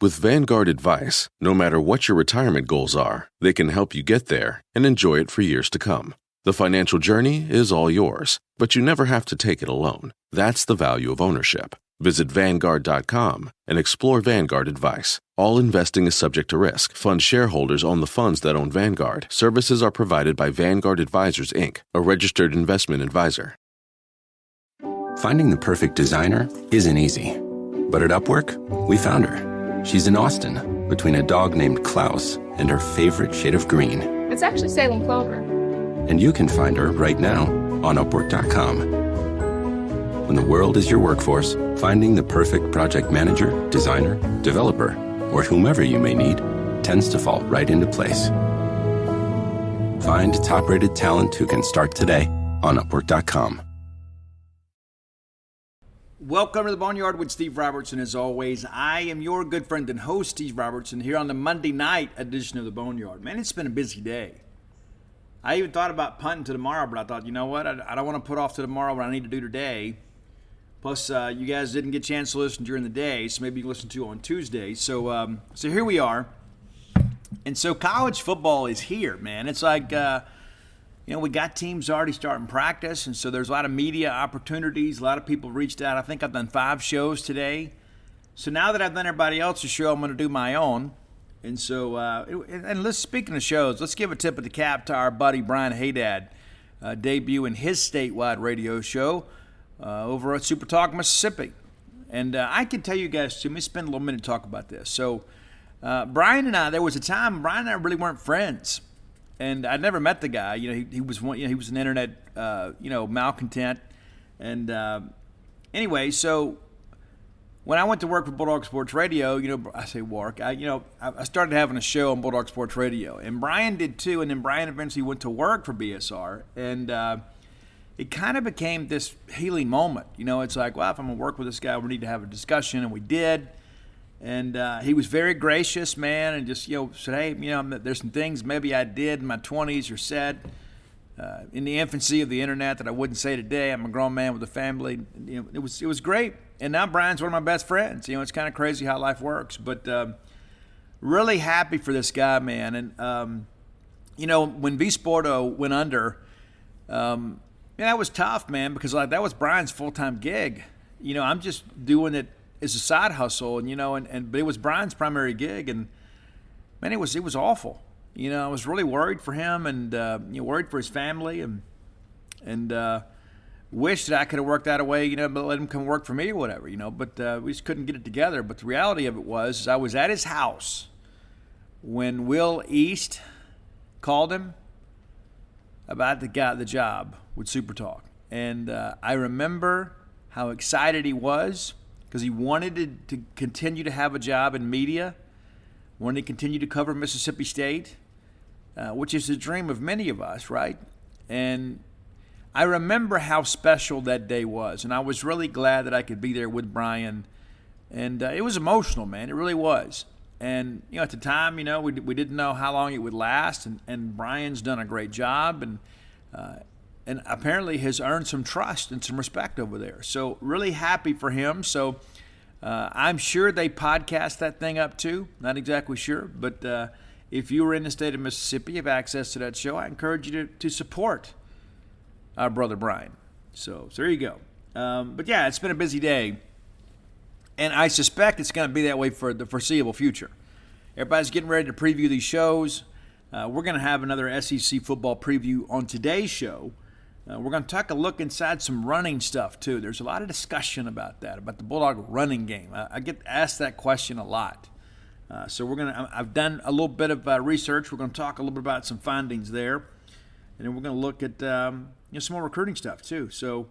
With Vanguard Advice, no matter what your retirement goals are, they can help you get there and enjoy it for years to come. The financial journey is all yours, but you never have to take it alone. That's the value of ownership. Visit Vanguard.com and explore Vanguard Advice. All investing is subject to risk. Fund shareholders own the funds that own Vanguard. Services are provided by Vanguard Advisors, Inc., a registered investment advisor. Finding the perfect designer isn't easy. But at Upwork, we found her. She's in Austin, between a dog named Klaus and her favorite shade of green. It's actually Salem Clover. And you can find her right now on Upwork.com. When the world is your workforce, finding the perfect project manager, designer, developer, or whomever you may need tends to fall right into place. Find top-rated talent who can start today on Upwork.com. Welcome to the Boneyard with Steve Robertson. As always, I am your good friend and host, Steve Robertson, here on the Monday night edition of the Boneyard. Man, it's been a busy day. I even thought about punting to tomorrow, but I thought, you know what? I don't want to put off to tomorrow what I need to do today. Plus, you guys didn't get a chance to listen during the day, so maybe you can listen to on Tuesday. So here we are. And so college football is here, man. It's like, we got teams already starting practice, and so there's a lot of media opportunities. A lot of people reached out. I think I've done 5 shows today. So now that I've done everybody else's show, I'm going to do my own. And so, speaking of shows, let's give a tip of the cap to our buddy Brian Haydad, debuting his statewide radio show over at Super Talk, Mississippi. And I can tell you guys, too, let me spend a little minute to talk about this. So Brian and I, there was a time Brian and I really weren't friends. And I'd never met the guy. He was one. He was an internet, malcontent. And anyway, so when I went to work for Bulldog Sports Radio, I say work. I started having a show on Bulldog Sports Radio, and Brian did too. And then Brian eventually went to work for BSR, and it kind of became this healing moment. It's like, well, if I'm gonna work with this guy, we need to have a discussion, and we did. And he was very gracious, man, and just, said, hey, there's some things maybe I did in my 20s or said in the infancy of the internet that I wouldn't say today. I'm a grown man with a family. It was great. And now Brian's one of my best friends. It's kind of crazy how life works. But really happy for this guy, man. And, when V Sporto went under, that was tough, man, because that was Brian's full-time gig. I'm just doing it. It's a side hustle, but it was Brian's primary gig, and man, it was awful. I was really worried for him, and worried for his family, and wished that I could have worked out a way, but let him come work for me or whatever, But we just couldn't get it together. But the reality of it was, I was at his house when Will East called him about the job with Super Talk, and I remember how excited he was. Because he wanted to continue to have a job in media, wanted to continue to cover Mississippi State, which is the dream of many of us, right? And I remember how special that day was, and I was really glad that I could be there with Brian. And it was emotional, man. It really was. And, at the time, we didn't know how long it would last, and Brian's done a great job, and apparently has earned some trust and some respect over there. So really happy for him. So I'm sure they podcast that thing up too. Not exactly sure. But if you were in the state of Mississippi, you have access to that show, I encourage you to support our brother Brian. So there you go. But yeah, it's been a busy day. And I suspect it's going to be that way for the foreseeable future. Everybody's getting ready to preview these shows. We're going to have another SEC football preview on today's show. We're going to take a look inside some running stuff, too. There's a lot of discussion about that, about the Bulldog running game. I get asked that question a lot. So I've done a little bit of research. We're going to talk a little bit about some findings there. And then we're going to look at some more recruiting stuff, too. So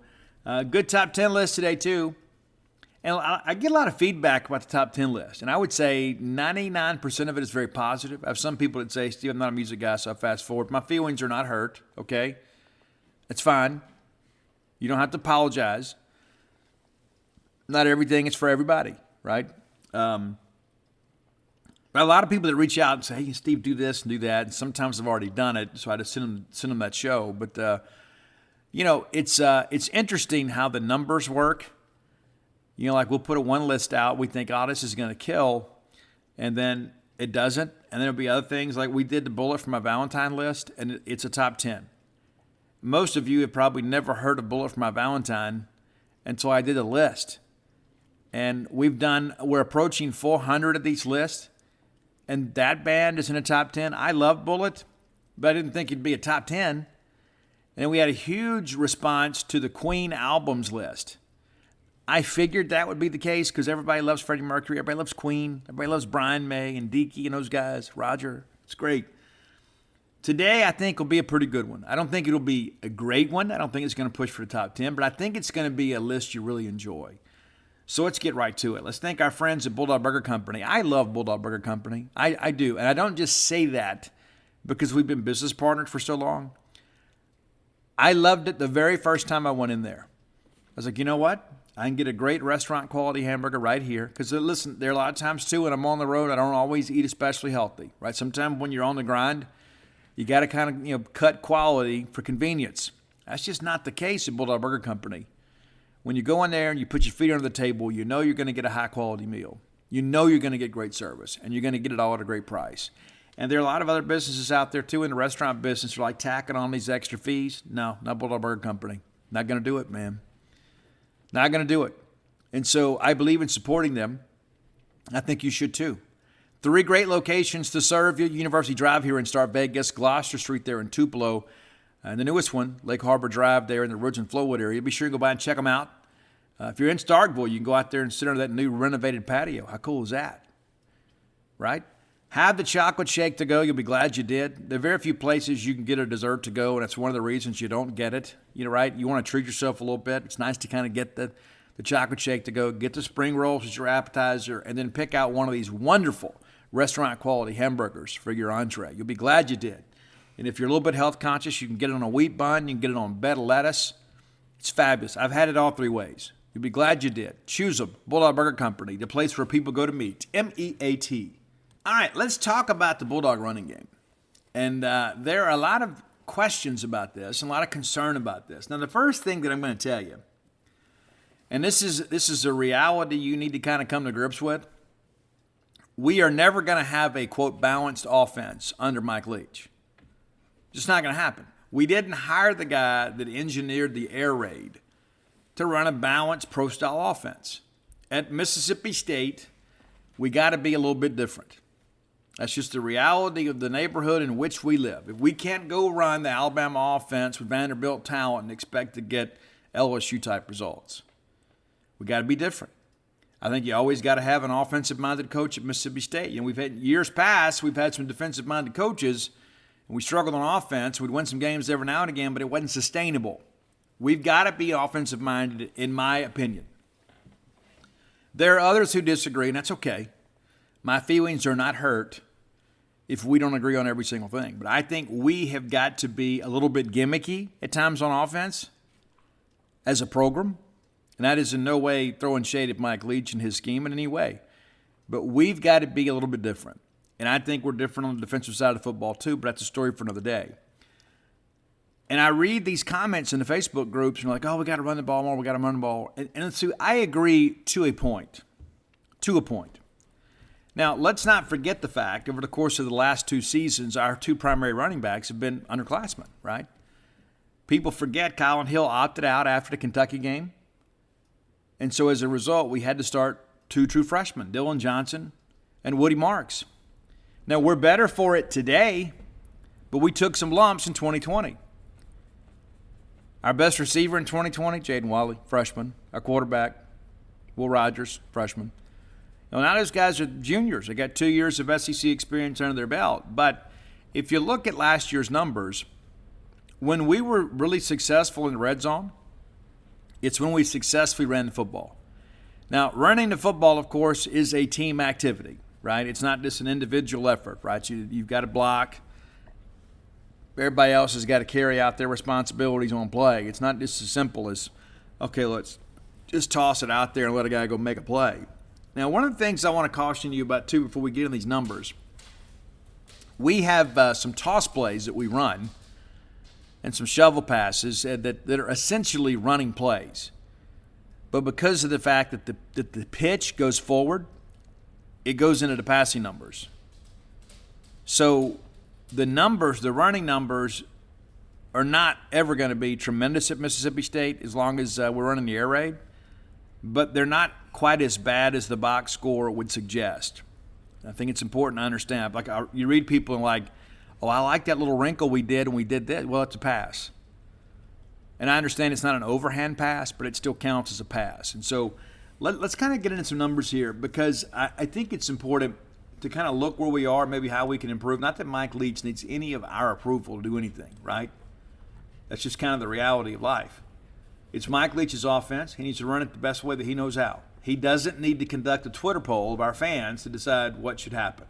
good top 10 list today, too. And I get a lot of feedback about the top 10 list. And I would say 99% of it is very positive. I have some people that say, Steve, I'm not a music guy, so I fast forward. My feelings are not hurt, okay? It's fine. You don't have to apologize. Not everything is for everybody, right? But a lot of people that reach out and say, hey, Steve, do this and do that. And sometimes I've already done it, so I just send them that show. But, it's interesting how the numbers work. Like we'll put one list out. We think, this is going to kill. and then it doesn't. And then there'll be other things like we did the bullet for my Valentine list, and it's a top 10. Most of you have probably never heard of Bullet for My Valentine until I did a list. And we're approaching 400 of these lists, and that band is in the top 10. I love Bullet, but I didn't think it'd be a top 10. And then we had a huge response to the Queen albums list. I figured that would be the case because everybody loves Freddie Mercury, everybody loves Queen, everybody loves Brian May and Deaky and those guys, Roger. It's great. Today, I think will be a pretty good one. I don't think it'll be a great one. I don't think it's going to push for the top 10, but I think it's going to be a list you really enjoy. So let's get right to it. Let's thank our friends at Bulldog Burger Company. I love Bulldog Burger Company. I do. And I don't just say that because we've been business partners for so long. I loved it the very first time I went in there. I was like, you know what? I can get a great restaurant quality hamburger right here. Because listen, there are a lot of times too when I'm on the road, I don't always eat especially healthy, right? Sometimes when you're on the grind, you got to kind of cut quality for convenience. That's just not the case at Bulldog Burger Company. When you go in there and you put your feet under the table, you know you're going to get a high-quality meal. You know you're going to get great service, and you're going to get it all at a great price. And there are a lot of other businesses out there, too, in the restaurant business who are like tacking on these extra fees. No, not Bulldog Burger Company. Not going to do it, man. Not going to do it. And so I believe in supporting them. I think you should, too. 3 great locations to serve you. University Drive here in Star Vegas, Gloucester Street there in Tupelo, and the newest one, Lake Harbor Drive there in the Ridge and Flowwood area. Be sure to go by and check them out. If you're in Starkville, you can go out there and sit under that new renovated patio. How cool is that? Right? Have the chocolate shake to go. You'll be glad you did. There are very few places you can get a dessert to go, and that's one of the reasons you don't get it. Right? You want to treat yourself a little bit. It's nice to kind of get the chocolate shake to go, get the spring rolls as your appetizer, and then pick out one of these wonderful restaurant quality hamburgers for your entree. You'll be glad you did. And if you're a little bit health conscious, you can get it on a wheat bun. You can get it on bed of lettuce. It's fabulous. I've had it all 3 ways. You'll be glad you did. Choose them. Bulldog Burger Company, the place where people go to meet. M-E-A-T. All right, let's talk about the Bulldog running game. And there are a lot of questions about this and a lot of concern about this. Now, the first thing that I'm going to tell you, and this is a reality you need to kind of come to grips with, we are never going to have a, quote, balanced offense under Mike Leach. Just not going to happen. We didn't hire the guy that engineered the air raid to run a balanced pro-style offense. At Mississippi State, we got to be a little bit different. That's just the reality of the neighborhood in which we live. If we can't go run the Alabama offense with Vanderbilt talent and expect to get LSU-type results, we got to be different. I think you always got to have an offensive-minded coach at Mississippi State. We've had years past, we've had some defensive-minded coaches, and we struggled on offense. We'd win some games every now and again, but it wasn't sustainable. We've got to be offensive-minded, in my opinion. There are others who disagree, and that's okay. My feelings are not hurt if we don't agree on every single thing. But I think we have got to be a little bit gimmicky at times on offense as a program. And that is in no way throwing shade at Mike Leach and his scheme in any way. But we've got to be a little bit different. And I think we're different on the defensive side of football too, but that's a story for another day. And I read these comments in the Facebook groups, and you're like, oh, we got to run the ball more, we got to run the ball. And so I agree to a point. To a point. Now, let's not forget the fact, over the course of the last 2 seasons, our 2 primary running backs have been underclassmen, right? People forget Colin Hill opted out after the Kentucky game. And so as a result, we had to start 2 true freshmen, Dylan Johnson and Woody Marks. Now, we're better for it today, but we took some lumps in 2020. Our best receiver in 2020, Jaden Wally, freshman. Our quarterback, Will Rogers, freshman. Now those guys are juniors. They got 2 years of SEC experience under their belt. But if you look at last year's numbers, when we were really successful in the red zone, it's when we successfully ran the football. Now, running the football, of course, is a team activity, right? It's not just an individual effort, right? You've got to block. Everybody else has got to carry out their responsibilities on play. It's not just as simple as, okay, let's just toss it out there and let a guy go make a play. Now, one of the things I want to caution you about, too, before we get in these numbers, we have some toss plays that we run and some shovel passes that are essentially running plays. But because of the fact that the pitch goes forward, it goes into the passing numbers. So the numbers, the running numbers, are not ever going to be tremendous at Mississippi State as long as we're running the air raid, but they're not quite as bad as the box score would suggest. I think it's important to understand. Like you read people and like, oh, I like that little wrinkle we did and we did that. Well, it's a pass. And I understand it's not an overhand pass, but it still counts as a pass. And so let's kind of get into some numbers here, because I think it's important to kind of look where we are, maybe how we can improve. Not that Mike Leach needs any of our approval to do anything, right? That's just kind of the reality of life. It's Mike Leach's offense. He needs to run it the best way that he knows how. He doesn't need to conduct a Twitter poll of our fans to decide what should happen.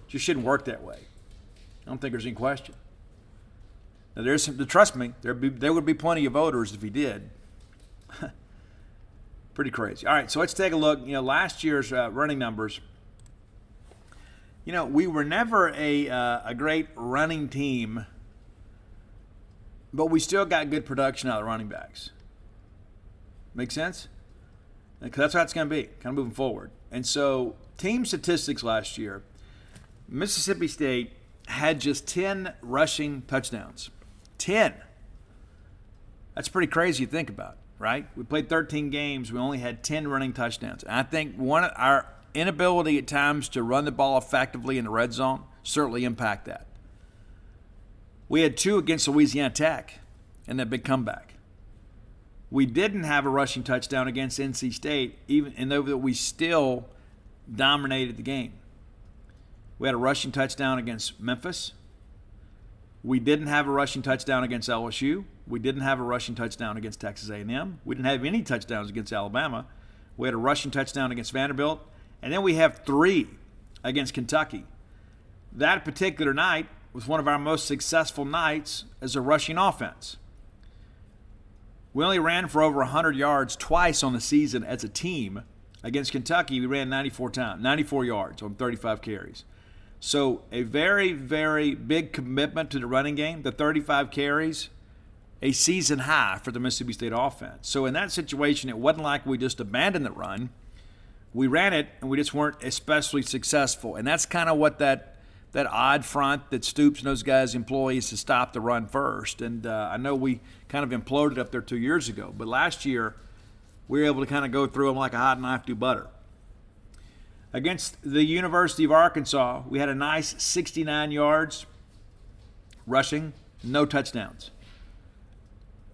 It just shouldn't work that way. I don't think there's any question. Now, trust me, there would be plenty of voters if he did. Pretty crazy. All right, so let's take a look. Last year's running numbers. We were never a great running team, but we still got good production out of the running backs. Make sense? Because that's how it's going to be, kind of moving forward. And so, team statistics last year, Mississippi State had just 10 rushing touchdowns. 10. That's pretty crazy to think about, right? We played 13 games. We only had 10 running touchdowns. And I think our inability at times to run the ball effectively in the red zone certainly impact that. We had 2 against Louisiana Tech in that big comeback. We didn't have a rushing touchdown against NC State, even though we still dominated the game. We had a rushing touchdown against Memphis. We didn't have a rushing touchdown against LSU. We didn't have a rushing touchdown against Texas A&M. We didn't have any touchdowns against Alabama. We had a rushing touchdown against Vanderbilt. And then we have 3 against Kentucky. That particular night was one of our most successful nights as a rushing offense. We only ran for over 100 yards twice on the season as a team. Against Kentucky, we ran 94 yards on 35 carries. So a very, very big commitment to the running game, the 35 carries, a season high for the Mississippi State offense. So in that situation, it wasn't like we just abandoned the run. We ran it, and we just weren't especially successful. And that's kind of what that odd front that Stoops and those guys employs to stop the run first. And I know we kind of imploded up there 2 years ago. But last year, we were able to kind of go through them like a hot knife through butter. Against the University of Arkansas, we had a nice 69 yards rushing, no touchdowns.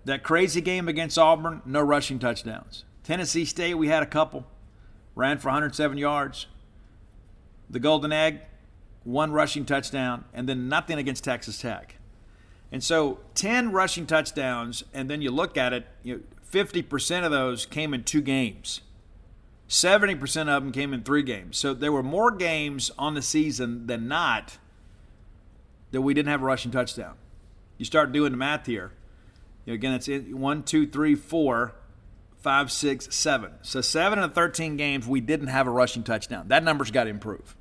That crazy game against Auburn, no rushing touchdowns. Tennessee State, we had a couple, ran for 107 yards. The Golden Egg, 1 rushing touchdown, and then nothing against Texas Tech. And so 10 rushing touchdowns, and then you look at it, 50% of those came in 2 games. 70% of them came in 3 games. So there were more games on the season than not that we didn't have a rushing touchdown. You start doing the math here. Again, it's 1, 2, 3, 4, 5, 6, 7. So 7 of the 13 games we didn't have a rushing touchdown. That number's got to improve.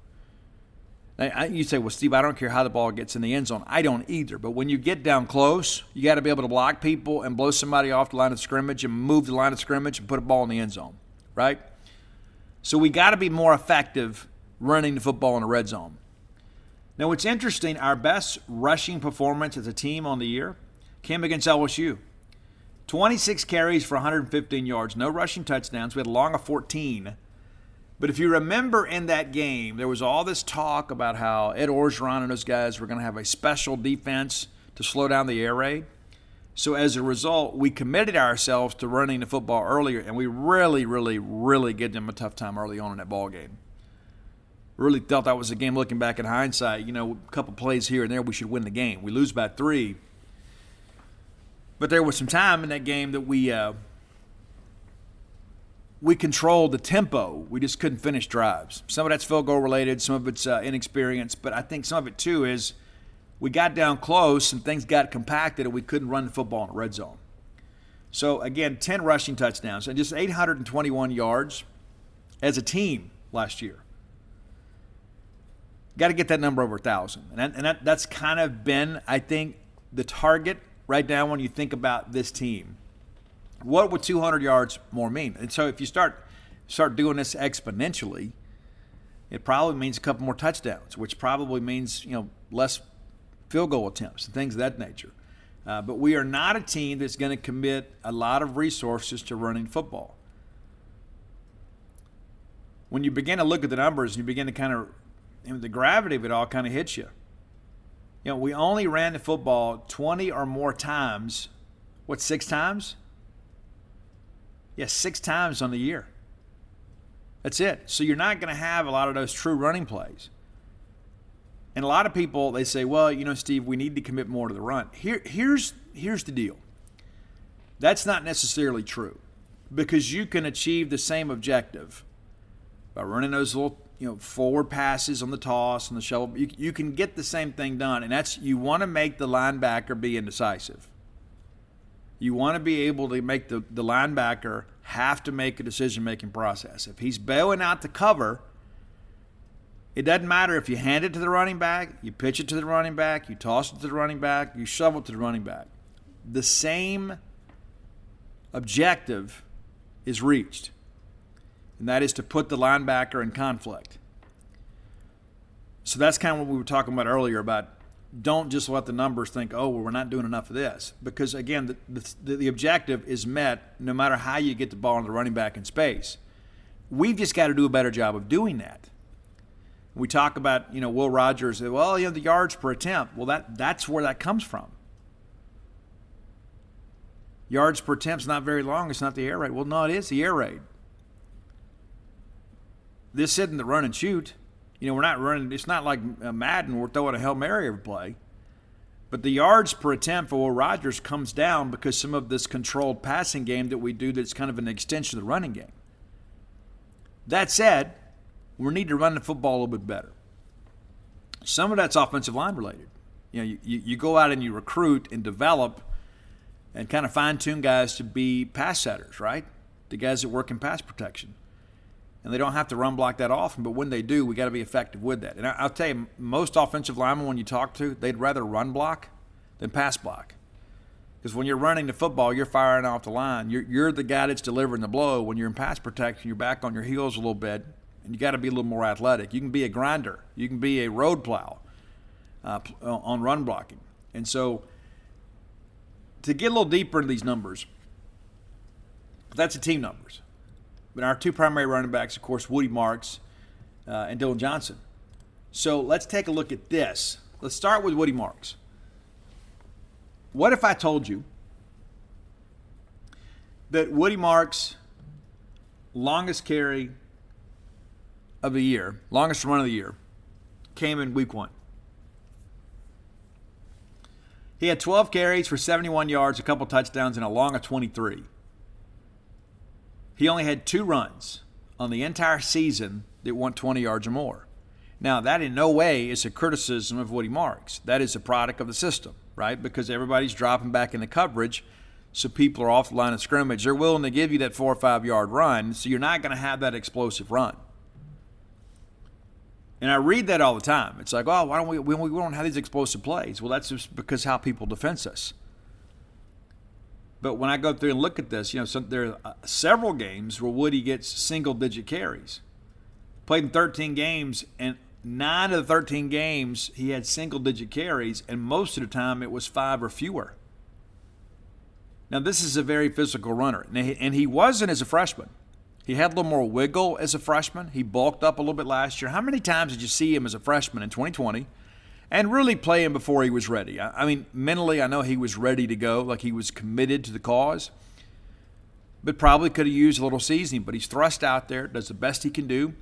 Now, you say, well, Steve, I don't care how the ball gets in the end zone. I don't either. But when you get down close, you got to be able to block people and blow somebody off the line of scrimmage and move the line of scrimmage and put a ball in the end zone, right? So we got to be more effective running the football in the red zone. Now, what's interesting, our best rushing performance as a team on the year came against LSU. 26 carries for 115 yards, no rushing touchdowns. We had a long of 14. But if you remember in that game, there was all this talk about how Ed Orgeron and those guys were going to have a special defense to slow down the air raid. So as a result, we committed ourselves to running the football earlier, and we really, really, really gave them a tough time early on in that ball game. Really felt that was a game, looking back in hindsight, a couple plays here and there, we should win the game. We lose by 3. But there was some time in that game that we controlled the tempo. We just couldn't finish drives. Some of that's field goal related, some of it's inexperience, but I think some of it too is we got down close and things got compacted and we couldn't run the football in the red zone. So again, 10 rushing touchdowns and just 821 yards as a team last year. Got to get that number over 1,000. And that's kind of been, I think, the target right now when you think about this team. What would 200 yards more mean? And so if you start doing this exponentially, it probably means a couple more touchdowns, which probably means less field goal attempts and things of that nature. But we are not a team that's going to commit a lot of resources to running football. When you begin to look at the numbers, you begin to kind of, the gravity of it all kind of hits you. We only ran the football 20 or more times. What, 6 times? Yeah, 6 times on the year. That's it. So you're not going to have a lot of those true running plays. And a lot of people, they say, well, Steve, we need to commit more to the run. Here's the deal. That's not necessarily true, because you can achieve the same objective by running those little, forward passes on the toss and the shovel. You can get the same thing done, and that's, you want to make the linebacker be indecisive. You want to be able to make the linebacker have to make a decision-making process. If he's bailing out to cover, it doesn't matter if you hand it to the running back, you pitch it to the running back, you toss it to the running back, you shovel it to the running back. The same objective is reached, and that is to put the linebacker in conflict. So that's kind of what we were talking about earlier about don't just let the numbers think, oh, well, we're not doing enough of this. Because, again, the objective is met no matter how you get the ball in the running back in space. We've just got to do a better job of doing that. We talk about, Will Rogers, well, the yards per attempt. Well, that's where that comes from. Yards per attempt's not very long. It's not the air raid. Well, no, it is the air raid. This isn't the run and shoot. We're not running. It's not like Madden. We're throwing a Hail Mary every play. But the yards per attempt for Will Rogers comes down because some of this controlled passing game that we do that's kind of an extension of the running game. That said, we need to run the football a little bit better. Some of that's offensive line related. You go out and you recruit and develop and kind of fine-tune guys to be pass setters, right? The guys that work in pass protection. And they don't have to run block that often, but when they do, we got to be effective with that. And I'll tell you, most offensive linemen, when you talk to, they'd rather run block than pass block. Because when you're running the football, you're firing off the line. You're the guy that's delivering the blow. When you're in pass protection, you're back on your heels a little bit, and you got to be a little more athletic. You can be a grinder. You can be a road plow on run blocking. And so to get a little deeper into these numbers, that's the team numbers. But our 2 primary running backs, of course, Woody Marks and Dylan Johnson. So let's take a look at this. Let's start with Woody Marks. What if I told you that Woody Marks' longest carry of the year, longest run of the year, came in week 1? He had 12 carries for 71 yards, a couple touchdowns, and a long of 23. He only had 2 runs on the entire season that went 20 yards or more. Now, that in no way is a criticism of Woody Marks. That is a product of the system, right? Because everybody's dropping back into coverage, so people are off the line of scrimmage. They're willing to give you that 4 or 5 yard run, so you're not going to have that explosive run. And I read that all the time. It's like, oh, why don't we don't have these explosive plays? Well, that's just because how people defense us. But when I go through and look at this, there are several games where Woody gets single-digit carries. Played in 13 games, and 9 of the 13 games he had single-digit carries, and most of the time it was 5 or fewer. Now, this is a very physical runner, and he wasn't as a freshman. He had a little more wiggle as a freshman. He bulked up a little bit last year. How many times did you see him as a freshman in 2020 and really play him before he was ready? I mean, mentally, I know he was ready to go, like he was committed to the cause, but probably could have used a little seasoning. But he's thrust out there, does the best he can do.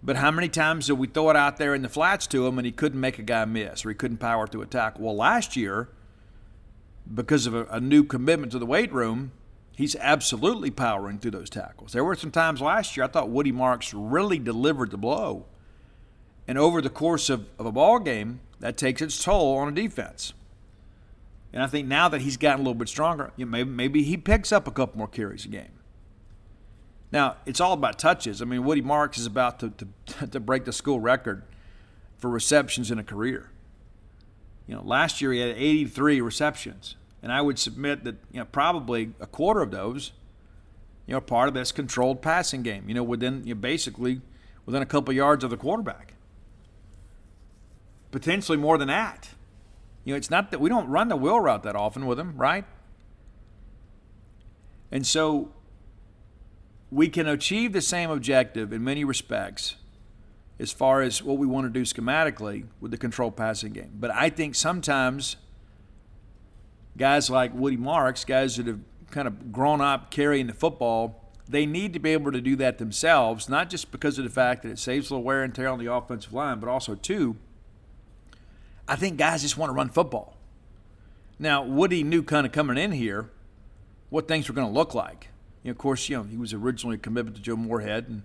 But how many times did we throw it out there in the flats to him and he couldn't make a guy miss or he couldn't power through a tackle? Well, last year, because of a new commitment to the weight room, he's absolutely powering through those tackles. There were some times last year I thought Woody Marks really delivered the blow. And over the course of a ball game, that takes its toll on a defense. And I think now that he's gotten a little bit stronger, maybe he picks up a couple more carries a game. Now, it's all about touches. I mean, Woody Marks is about to break the school record for receptions in a career. Last year he had 83 receptions. And I would submit that probably a quarter of those, part of this controlled passing game. Basically within a couple yards of the quarterback. Potentially more than that. It's not that we don't run the wheel route that often with him, right? And so we can achieve the same objective in many respects as far as what we want to do schematically with the controlled passing game. But I think sometimes guys like Woody Marks, guys that have kind of grown up carrying the football, they need to be able to do that themselves, not just because of the fact that it saves a little wear and tear on the offensive line, but also, too, I think guys just want to run football. Now, Woody knew kind of coming in here what things were going to look like. Of course, he was originally a commitment to Joe Moorhead,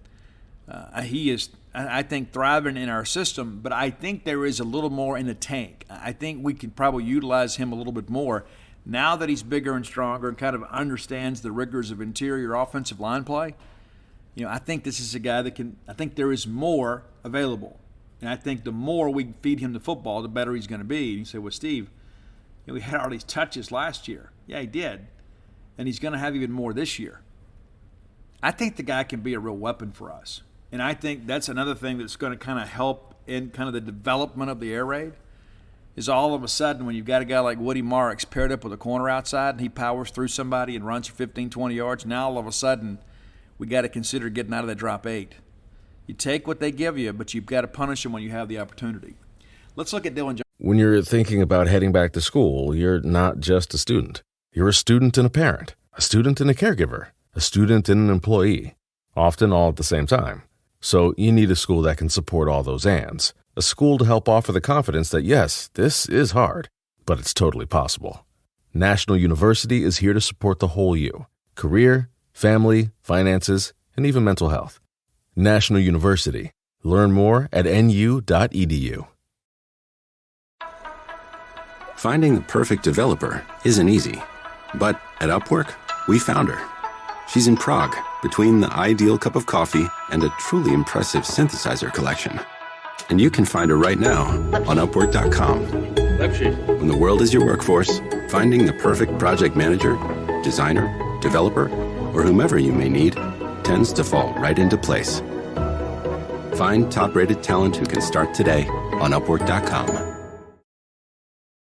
and he is, I think, thriving in our system, but I think there is a little more in the tank. I think we can probably utilize him a little bit more now that he's bigger and stronger and kind of understands the rigors of interior offensive line play. I think this is a guy that I think there is more available. And I think the more we feed him the football, the better he's going to be. And you say, well, Steve, we had all these touches last year. Yeah, he did. And he's going to have even more this year. I think the guy can be a real weapon for us. And I think that's another thing that's going to kind of help in kind of the development of the air raid is all of a sudden when you've got a guy like Woody Marks paired up with a corner outside and he powers through somebody and runs for 15, 20 yards, now all of a sudden we got to consider getting out of that drop 8. You take what they give you, but you've got to punish them when you have the opportunity. Let's look at Dylan Johnson. When you're thinking about heading back to school, you're not just a student. You're a student and a parent, a student and a caregiver, a student and an employee, often all at the same time. So you need a school that can support all those ands. A school to help offer the confidence that, yes, this is hard, but it's totally possible. National University is here to support the whole you. Career, family, finances, and even mental health. National University. Learn more at nu.edu. Finding the perfect developer isn't easy, but at Upwork, we found her. She's in Prague, between the ideal cup of coffee and a truly impressive synthesizer collection. And you can find her right now on Upwork.com. When the world is your workforce, finding the perfect project manager, designer, developer, or whomever you may need tends to fall right into place. Find top-rated talent who can start today on Upwork.com.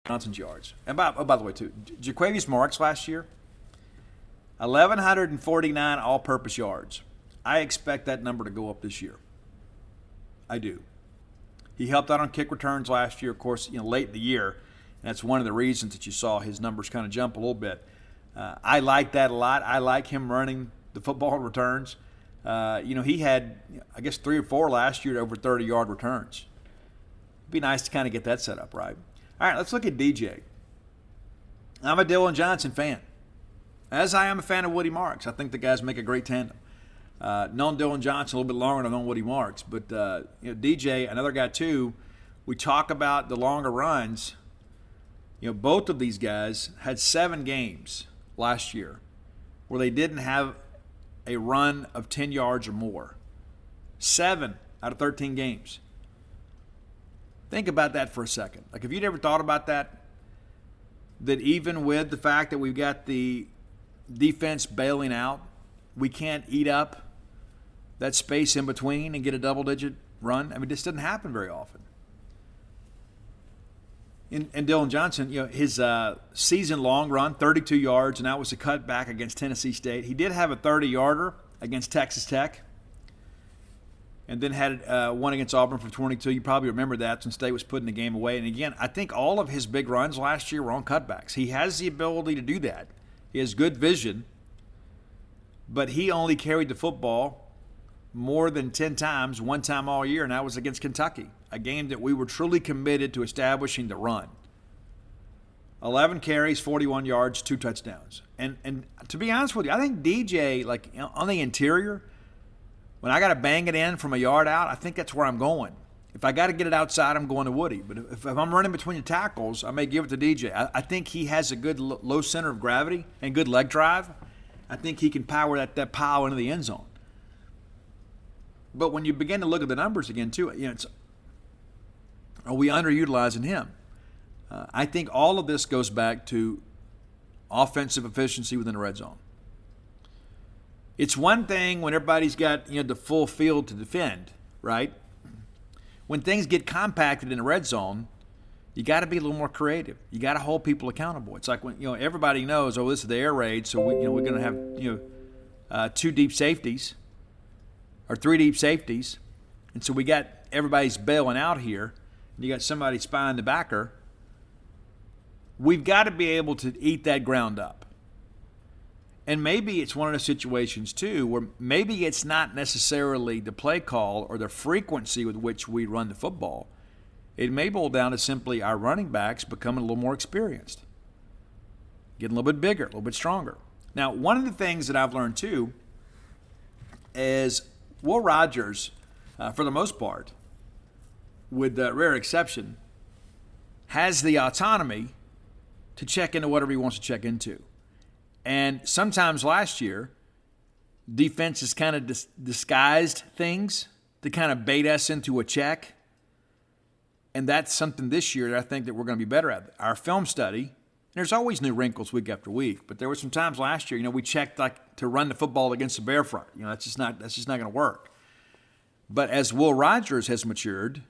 Johnson's yards. And by the way, too, Jacquez Marks last year, 1,149 all-purpose yards. I expect that number to go up this year. I do. He helped out on kick returns last year, of course, late in the year. And that's one of the reasons that you saw his numbers kind of jump a little bit. I like that a lot. I like him running the football returns. He had, I guess, 3 or 4 last year over 30-yard returns. It'd be nice to kind of get that set up right. All right, let's look at DJ. I'm a Dylan Johnson fan, as I am a fan of Woody Marks. I think the guys make a great tandem. Known Dylan Johnson a little bit longer than I've known Woody Marks, but DJ, another guy too. We talk about the longer runs. Both of these guys had 7 games last year where they didn't have a run of 10 yards or more. 7 out of 13 games. Think about that for a second. Like, have you ever thought about that? That even with the fact that we've got the defense bailing out, we can't eat up that space in between and get a double-digit run? I mean, this doesn't happen very often. And Dylan Johnson, his season-long run, 32 yards, and that was a cutback against Tennessee State. He did have a 30-yarder against Texas Tech, and then had one against Auburn for 22. You probably remember that since State was putting the game away. And again, I think all of his big runs last year were on cutbacks. He has the ability to do that. He has good vision, but he only carried the football more than 10 times, one time all year, and that was against Kentucky, a game that we were truly committed to establishing the run. 11 carries, 41 yards, 2 touchdowns. And to be honest with you, I think DJ, on the interior, when I got to bang it in from a yard out, I think that's where I'm going. If I got to get it outside, I'm going to Woody. But if I'm running between the tackles, I may give it to DJ. I think he has a good low center of gravity and good leg drive. I think he can power that pile into the end zone. But when you begin to look at the numbers again, too, are we underutilizing him? I think all of this goes back to offensive efficiency within the red zone. It's one thing when everybody's got the full field to defend, right? When things get compacted in the red zone, you got to be a little more creative. You got to hold people accountable. It's like when everybody knows, oh, this is the air raid, so we're going to have 2 deep safeties or 3 deep safeties, and so we got everybody's bailing out here. And you got somebody spying the backer. We've got to be able to eat that ground up. And maybe it's one of those situations, too, where maybe it's not necessarily the play call or the frequency with which we run the football. It may boil down to simply our running backs becoming a little more experienced, getting a little bit bigger, a little bit stronger. Now, one of the things that I've learned, too, is Will Rogers, for the most part, with rare exception, has the autonomy to check into whatever he wants to check into. And sometimes last year, defenses kind of disguised things to kind of bait us into a check. And that's something this year that I think that we're going to be better at. Our film study, there's always new wrinkles week after week, but there were some times last year, we checked like to run the football against the bear front. That's just not going to work. But as Will Rogers has matured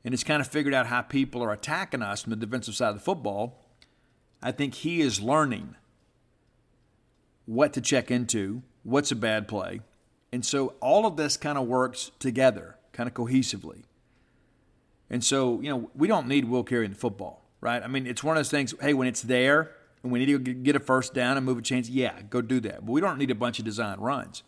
and has kind of figured out how people are attacking us from the defensive side of the football, I think he is learning what to check into, what's a bad play. And so all of this kind of works together, kind of cohesively. And so, we don't need Will carrying the football, right? I mean, it's one of those things, hey, when it's there and we need to get a first down and move a chains, yeah, go do that. But we don't need a bunch of designed runs.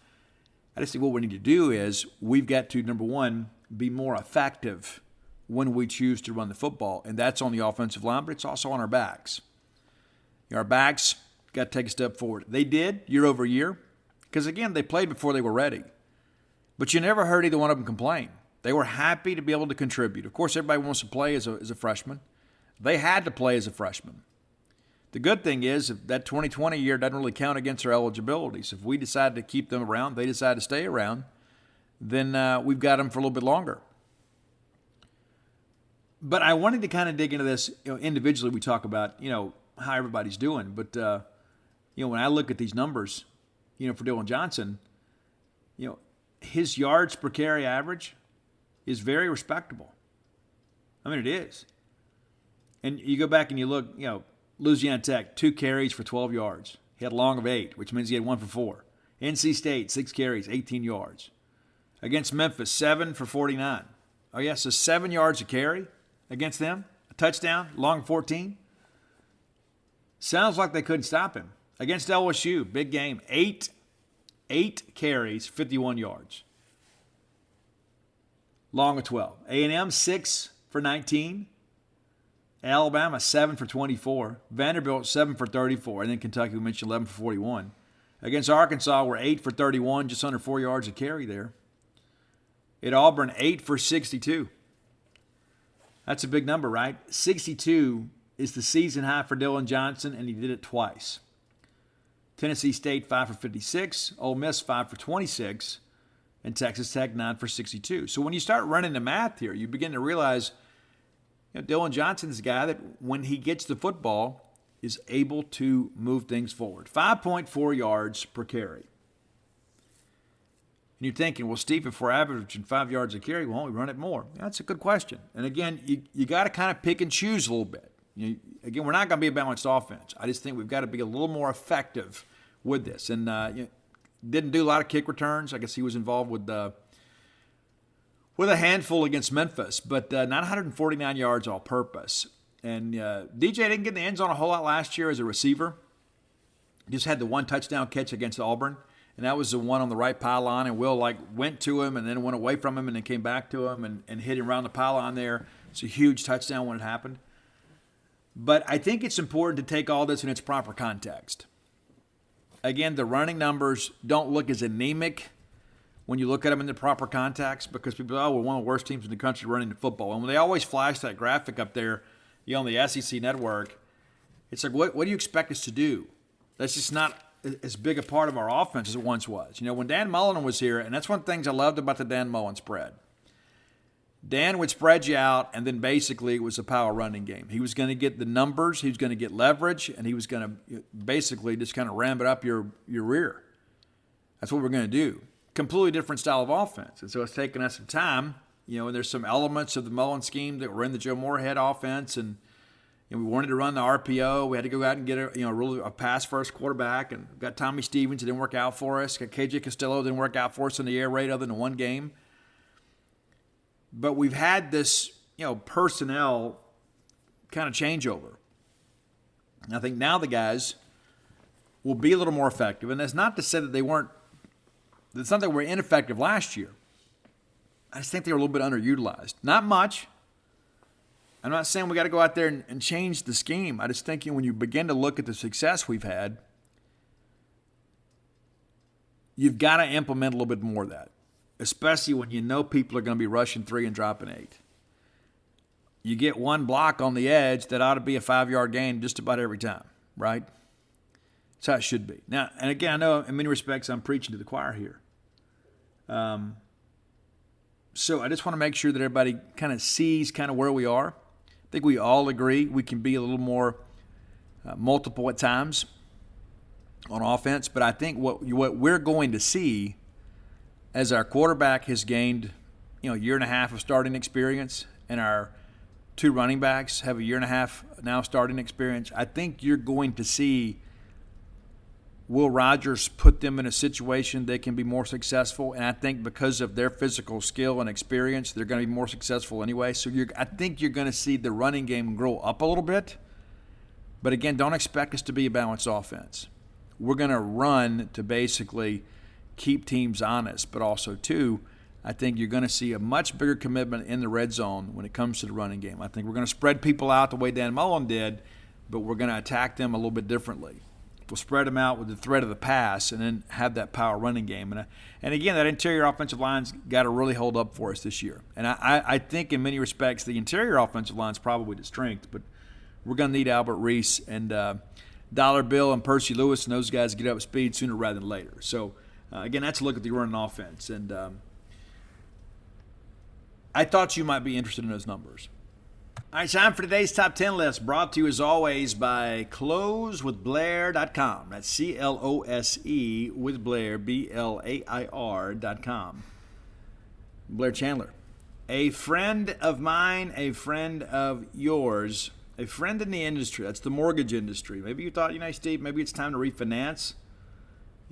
I just think what we need to do is we've got to, number one, be more effective when we choose to run the football. And that's on the offensive line, but it's also on our backs. Our backs got to take a step forward. They did year over year because, again, they played before they were ready. But you never heard either one of them complain. They were happy to be able to contribute. Of course, everybody wants to play as a freshman. They had to play as a freshman. The good thing is that 2020 year doesn't really count against their eligibility. So if we decide to keep them around, they decide to stay around, then we've got them for a little bit longer. But I wanted to kind of dig into this. Individually, we talk about, how everybody's doing. But, when I look at these numbers, for Dillon Johnson, his yards per carry average is very respectable. I mean, it is. And you go back and you look, Louisiana Tech, 2 carries for 12 yards. He had a long of 8, which means he had 1 for 4. NC State, 6 carries, 18 yards. Against Memphis, 7 for 49. Oh, yeah, so 7 yards a carry against them. A touchdown, long 14. Sounds like they couldn't stop him. Against LSU, big game, 8 carries, 51 yards. Long of 12. A&M, 6 for 19. Alabama, 7 for 24. Vanderbilt, 7 for 34. And then Kentucky, we mentioned 11 for 41. Against Arkansas, we're 8 for 31, just under 4 yards a carry there. At Auburn, 8 for 62. That's a big number, right? 62 is the season high for Dillon Johnson, and he did it twice. Tennessee State, 5 for 56. Ole Miss, 5 for 26. And Texas Tech, 9 for 62. So when you start running the math here, you begin to realize Dillon Johnson's a guy that when he gets the football is able to move things forward. 5.4 yards per carry. And you're thinking, well, Steve, if we're averaging 5 yards a carry, why don't we run it more? That's a good question. And again, you got to kind of pick and choose a little bit. Again, we're not going to be a balanced offense. I just think we've got to be a little more effective with this. And didn't do a lot of kick returns. I guess he was involved with a handful against Memphis, but not 149 yards all purpose. And DJ didn't get in the end zone a whole lot last year as a receiver. Just had the 1 touchdown catch against Auburn, and that was the one on the right pylon. And Will went to him and then went away from him and then came back to him and hit him around the pylon there. It's a huge touchdown when it happened. But I think it's important to take all this in its proper context. Again, the running numbers don't look as anemic when you look at them in the proper context because people we're one of the worst teams in the country running the football. And when they always flash that graphic up there on the SEC network, it's like, what do you expect us to do? That's just not as big a part of our offense as it once was. When Dan Mullen was here, and that's one of the things I loved about the Dan Mullen spread. Dan would spread you out, and then basically it was a power running game. He was going to get the numbers, he was going to get leverage, and he was going to basically just kind of ram it up your rear. That's what we're going to do. completely different style of offense. And so it's taken us some time, and there's some elements of the Mullen scheme that were in the Joe Moorhead offense. And we wanted to run the RPO. We had to go out and get a pass-first quarterback. And got Tommy Stevens. It didn't work out for us. Got KJ Costello. Didn't work out for us in the air raid other than one game. But we've had this, personnel kind of changeover. And I think now the guys will be a little more effective. And that's not to say that it's not that they were ineffective last year. I just think they were a little bit underutilized. Not much. I'm not saying we got to go out there and change the scheme. I just think when you begin to look at the success we've had, you've got to implement a little bit more of that, especially when people are going to be rushing 3 and dropping 8. You get one block on the edge that ought to be a 5-yard gain just about every time, right? That's how it should be. Now, and again, I know in many respects I'm preaching to the choir here. So I just want to make sure that everybody kind of sees kind of where we are. I think we all agree we can be a little more multiple at times on offense, but I think what we're going to see as our quarterback has gained, a year and a half of starting experience, and our 2 running backs have a year and a half now starting experience, I think you're going to see Will Rogers put them in a situation they can be more successful, and I think because of their physical skill and experience, they're going to be more successful anyway. So I think you're going to see the running game grow up a little bit. But again, don't expect us to be a balanced offense. We're going to run to basically keep teams honest, but also, too, I think you're going to see a much bigger commitment in the red zone when it comes to the running game. I think we're going to spread people out the way Dan Mullen did, but we're going to attack them a little bit differently. We'll spread them out with the threat of the pass and then have that power running game. And again, that interior offensive line's got to really hold up for us this year. And I think in many respects the interior offensive line's probably the strength, but we're going to need Albert Reese and Dollar Bill and Percy Lewis and those guys to get up to speed sooner rather than later. So, again, that's a look at the running offense. And I thought you might be interested in those numbers. All right, time for today's top 10 list, brought to you as always by closewithblair.com. That's CLOSE with Blair, BLAIR.com. Blair Chandler. A friend of mine, a friend of yours, a friend in the industry. That's the mortgage industry. Maybe you thought, Steve, maybe it's time to refinance.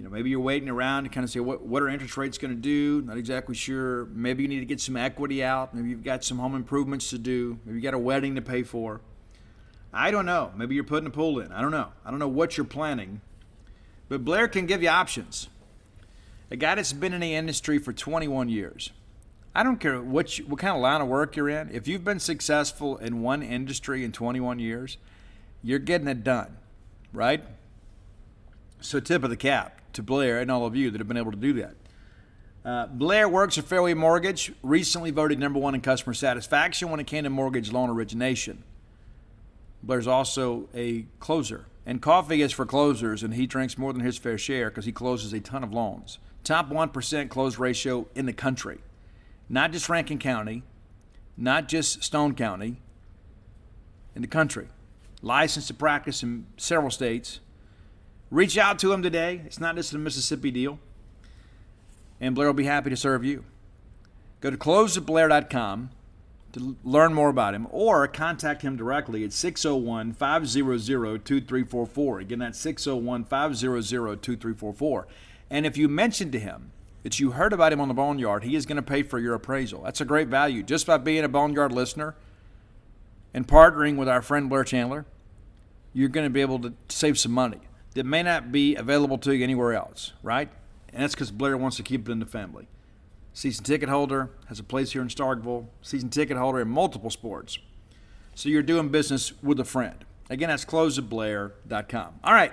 Maybe you're waiting around to kind of say, what are interest rates going to do? Not exactly sure. Maybe you need to get some equity out. Maybe you've got some home improvements to do. Maybe you got a wedding to pay for. I don't know. Maybe you're putting a pool in. I don't know. I don't know what you're planning. But Blair can give you options. A guy that's been in the industry for 21 years. I don't care what kind of line of work you're in. If you've been successful in one industry in 21 years, you're getting it done, right? So tip of the cap to Blair and all of you that have been able to do that. Blair works at Fairway Mortgage, recently voted number 1 in customer satisfaction when it came to mortgage loan origination. Blair's also a closer, and coffee is for closers, and he drinks more than his fair share because he closes a ton of loans. Top 1% close ratio in the country. Not just Rankin County, not just Stone County, in the country. Licensed to practice in several states. Reach out to him today. It's not just a Mississippi deal. And Blair will be happy to serve you. Go to closewithblair.com to learn more about him, or contact him directly at 601-500-2344. Again, that's 601-500-2344. And if you mention to him that you heard about him on the Boneyard, he is going to pay for your appraisal. That's a great value. Just by being a Boneyard listener and partnering with our friend Blair Chandler, you're going to be able to save some money that may not be available to you anywhere else, right? And that's because Blair wants to keep it in the family. Season ticket holder, has a place here in Starkville, season ticket holder in multiple sports. So you're doing business with a friend. Again, that's closewithblair.com. All right.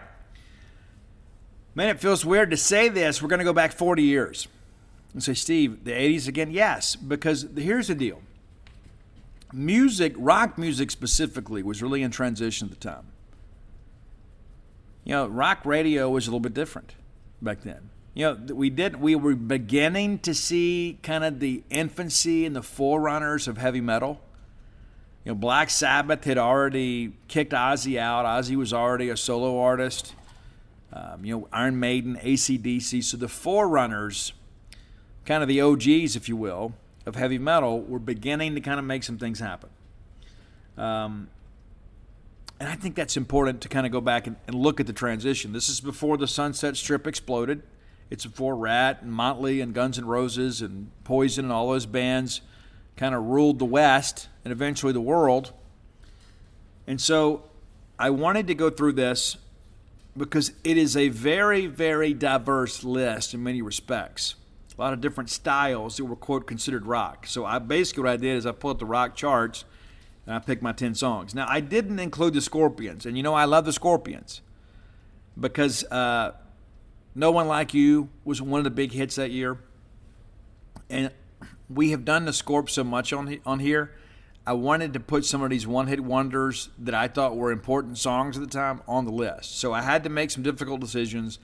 Man, it feels weird to say this. We're going to go back 40 years. And say, Steve, the 80s again? Yes, because here's the deal. Music, rock music specifically, was really in transition at the time. Rock radio was a little bit different back then. We were beginning to see kind of the infancy and the forerunners of heavy metal. Black Sabbath had already kicked Ozzy out. Ozzy was already a solo artist. Iron Maiden, AC/DC. So the forerunners kind of the OGs, if you will, of heavy metal, were beginning to kind of make some things happen. And I think that's important to kind of go back and look at the transition. This is before the Sunset Strip exploded. It's before Rat and Motley and Guns N' Roses and Poison and all those bands kind of ruled the West and eventually the world. And so I wanted to go through this because it is a very, very diverse list in many respects. A lot of different styles that were, quote, considered rock. So basically what I did is I pulled up the rock charts and I picked my 10 songs. Now, I didn't include the Scorpions. And you know I love the Scorpions because No One Like You was one of the big hits that year. And we have done the Scorp so much on here. I wanted to put some of these one-hit wonders that I thought were important songs at the time on the list. So I had to make some difficult decisions,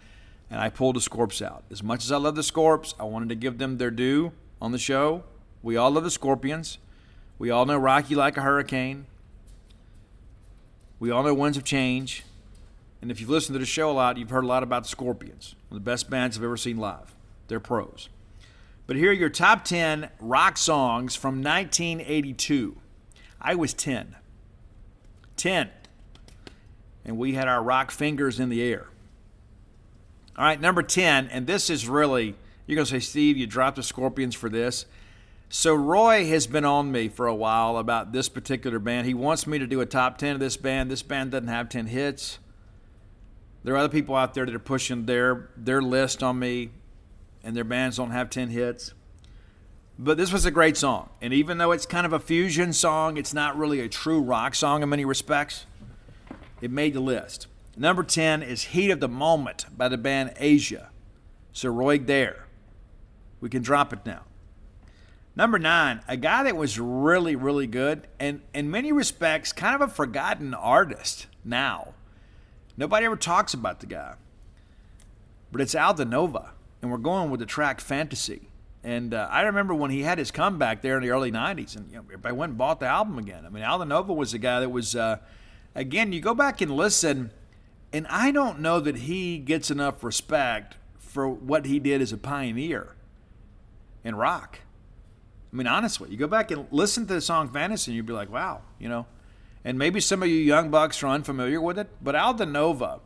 and I pulled the Scorps out. As much as I love the Scorps, I wanted to give them their due on the show. We all love the Scorpions. We all know Rock You Like a Hurricane. We all know Winds of Change. And if you've listened to the show a lot, you've heard a lot about the Scorpions, one of the best bands I've ever seen live. They're pros. But here are your top 10 rock songs from 1982. I was 10. 10. And we had our rock fingers in the air. All right, number 10, and this is really, you're going to say, Steve, you dropped the Scorpions for this. So Roy has been on me for a while about this particular band. He wants me to do a top 10 of this band. This band doesn't have 10 hits. There are other people out there that are pushing their list on me, and their bands don't have 10 hits. But this was a great song. And even though it's kind of a fusion song, it's not really a true rock song in many respects. It made the list. Number 10 is Heat of the Moment by the band Asia. So Roy Dare. We can drop it now. Number 9, a guy that was really, really good, and in many respects, kind of a forgotten artist now. Nobody ever talks about the guy. But it's Aldo Nova, and we're going with the track Fantasy. And I remember when he had his comeback there in the early 90s, and everybody went and bought the album again. I mean, Aldo Nova was a guy that was, again, you go back and listen, and I don't know that he gets enough respect for what he did as a pioneer in rock. I mean, honestly, you go back and listen to the song Fantasy, and you'd be like, wow, you know. And maybe some of you young bucks are unfamiliar with it, but Aldo Nova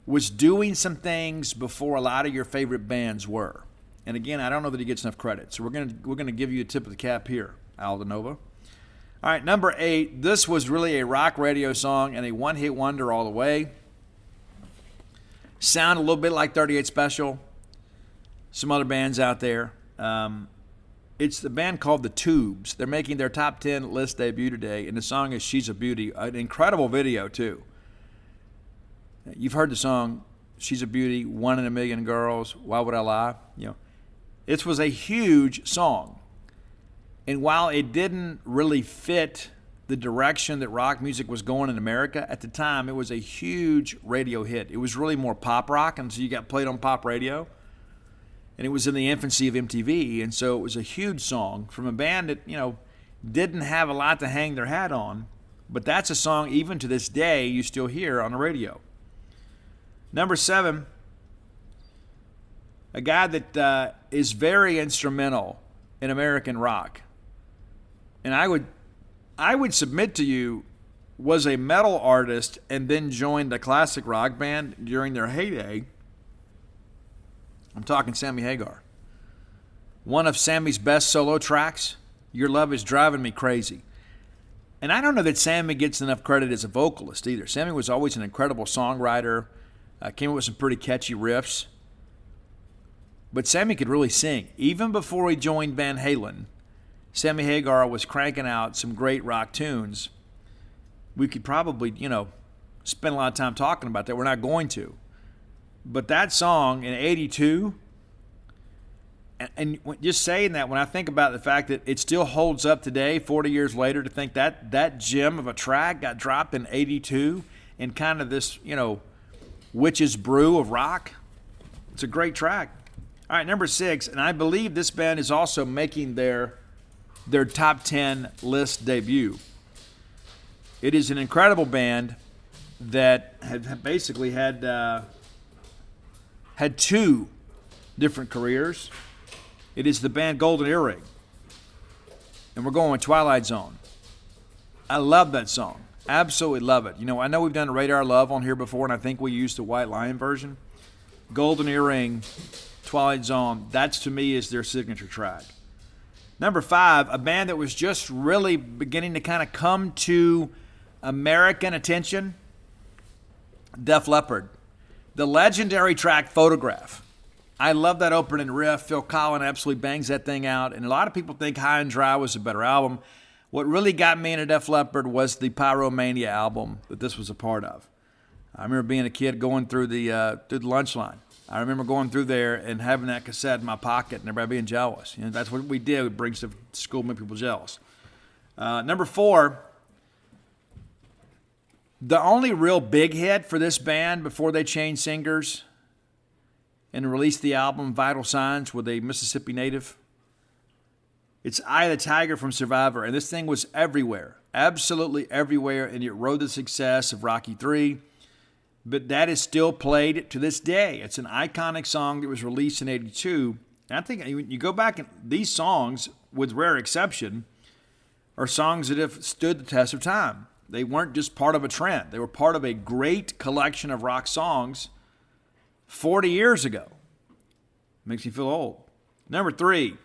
was doing some things before a lot of your favorite bands were. And again, I don't know that he gets enough credit. So we're gonna give you a tip of the cap here, Aldo Nova. All right, number 8. This was really a rock radio song and a one-hit wonder all the way. Sound a little bit like 38 Special. Some other bands out there. It's the band called The Tubes. They're making their top 10 list debut today, and the song is She's a Beauty. An incredible video, too. You've heard the song She's a Beauty, One in a Million Girls, Why Would I Lie? You know, it was a huge song. And while it didn't really fit the direction that rock music was going in America, at the time it was a huge radio hit. It was really more pop rock, and so you got played on pop radio. And it was in the infancy of MTV, and so it was a huge song from a band that, you know, didn't have a lot to hang their hat on. But that's a song, even to this day, you still hear on the radio. Number 7, a guy that is very instrumental in American rock, and I would submit to you, was a metal artist and then joined a classic rock band during their heyday. I'm talking Sammy Hagar. One of Sammy's best solo tracks, Your Love Is Driving Me Crazy. And I don't know that Sammy gets enough credit as a vocalist either. Sammy was always an incredible songwriter, came up with some pretty catchy riffs. But Sammy could really sing. Even before he joined Van Halen, Sammy Hagar was cranking out some great rock tunes. We could probably, spend a lot of time talking about that. We're not going to. But that song in 82, and just saying that, when I think about the fact that it still holds up today, 40 years later, to think that gem of a track got dropped in 82 in kind of this, witch's brew of rock, it's a great track. All right, number 6, and I believe this band is also making their top 10 list debut. It is an incredible band that had basically had 2 different careers. It is the band Golden Earring. And we're going with Twilight Zone. I love that song. Absolutely love it. You know, I know we've done Radar Love on here before, and I think we used the White Lion version. Golden Earring, Twilight Zone, that's to me is their signature track. Number 5, a band that was just really beginning to kind of come to American attention, Def Leppard. The legendary track Photograph. I love that opening riff. Phil Collins absolutely bangs that thing out. And a lot of people think High and Dry was a better album. What really got me into Def Leppard was the Pyromania album that this was a part of. I remember being a kid going through the lunch line. I remember going through there and having that cassette in my pocket and everybody being jealous. You know, that's what we did. We'd bring stuff to school, make people jealous. Number 4, the only real big hit for this band before they changed singers and released the album Vital Signs with a Mississippi native, it's Eye of the Tiger from Survivor. And this thing was everywhere, absolutely everywhere, and it rode the success of Rocky III. But that is still played to this day. It's an iconic song that was released in 82. And I think you go back, and these songs, with rare exception, are songs that have stood the test of time. They weren't just part of a trend. They were part of a great collection of rock songs 40 years ago. Makes me feel old. Number 3,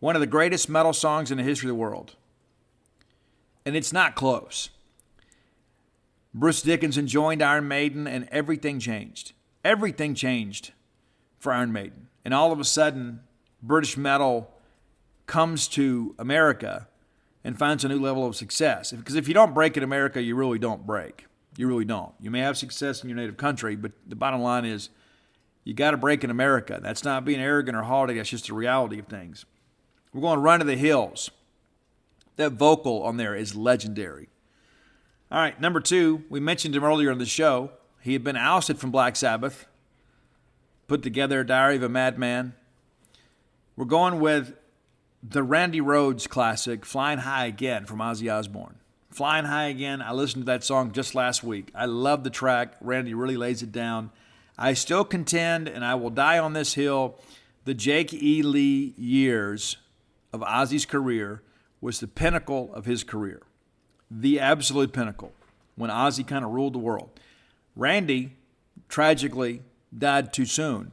one of the greatest metal songs in the history of the world. And it's not close. Bruce Dickinson joined Iron Maiden, and everything changed. Everything changed for Iron Maiden. And all of a sudden, British metal comes to America and finds a new level of success. Because if you don't break in America, you really don't break. You really don't. You may have success in your native country, but the bottom line is you got to break in America. That's not being arrogant or haughty. That's just the reality of things. We're going to Run to the Hills. That vocal on there is legendary. All right, number 2, we mentioned him earlier in the show. He had been ousted from Black Sabbath, put together a Diary of a Madman. We're going with the Randy Rhoads classic, Flying High Again from Ozzy Osbourne. Flying High Again, I listened to that song just last week. I love the track. Randy really lays it down. I still contend, and I will die on this hill, the Jake E. Lee years of Ozzy's career was the pinnacle of his career. The absolute pinnacle, when Ozzy kind of ruled the world. Randy, tragically, died too soon.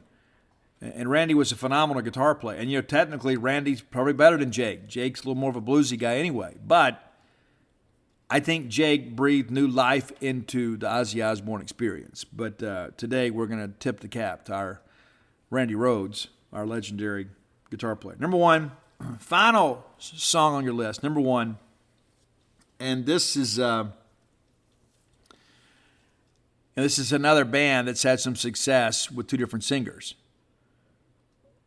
And Randy was a phenomenal guitar player. And, you know, technically, Randy's probably better than Jake. Jake's a little more of a bluesy guy anyway. But I think Jake breathed new life into the Ozzy Osbourne experience. But today, we're going to tip the cap to our Randy Rhoads, our legendary guitar player. Number 1, final song on your list. Number 1. And this is another band that's had some success with 2 different singers.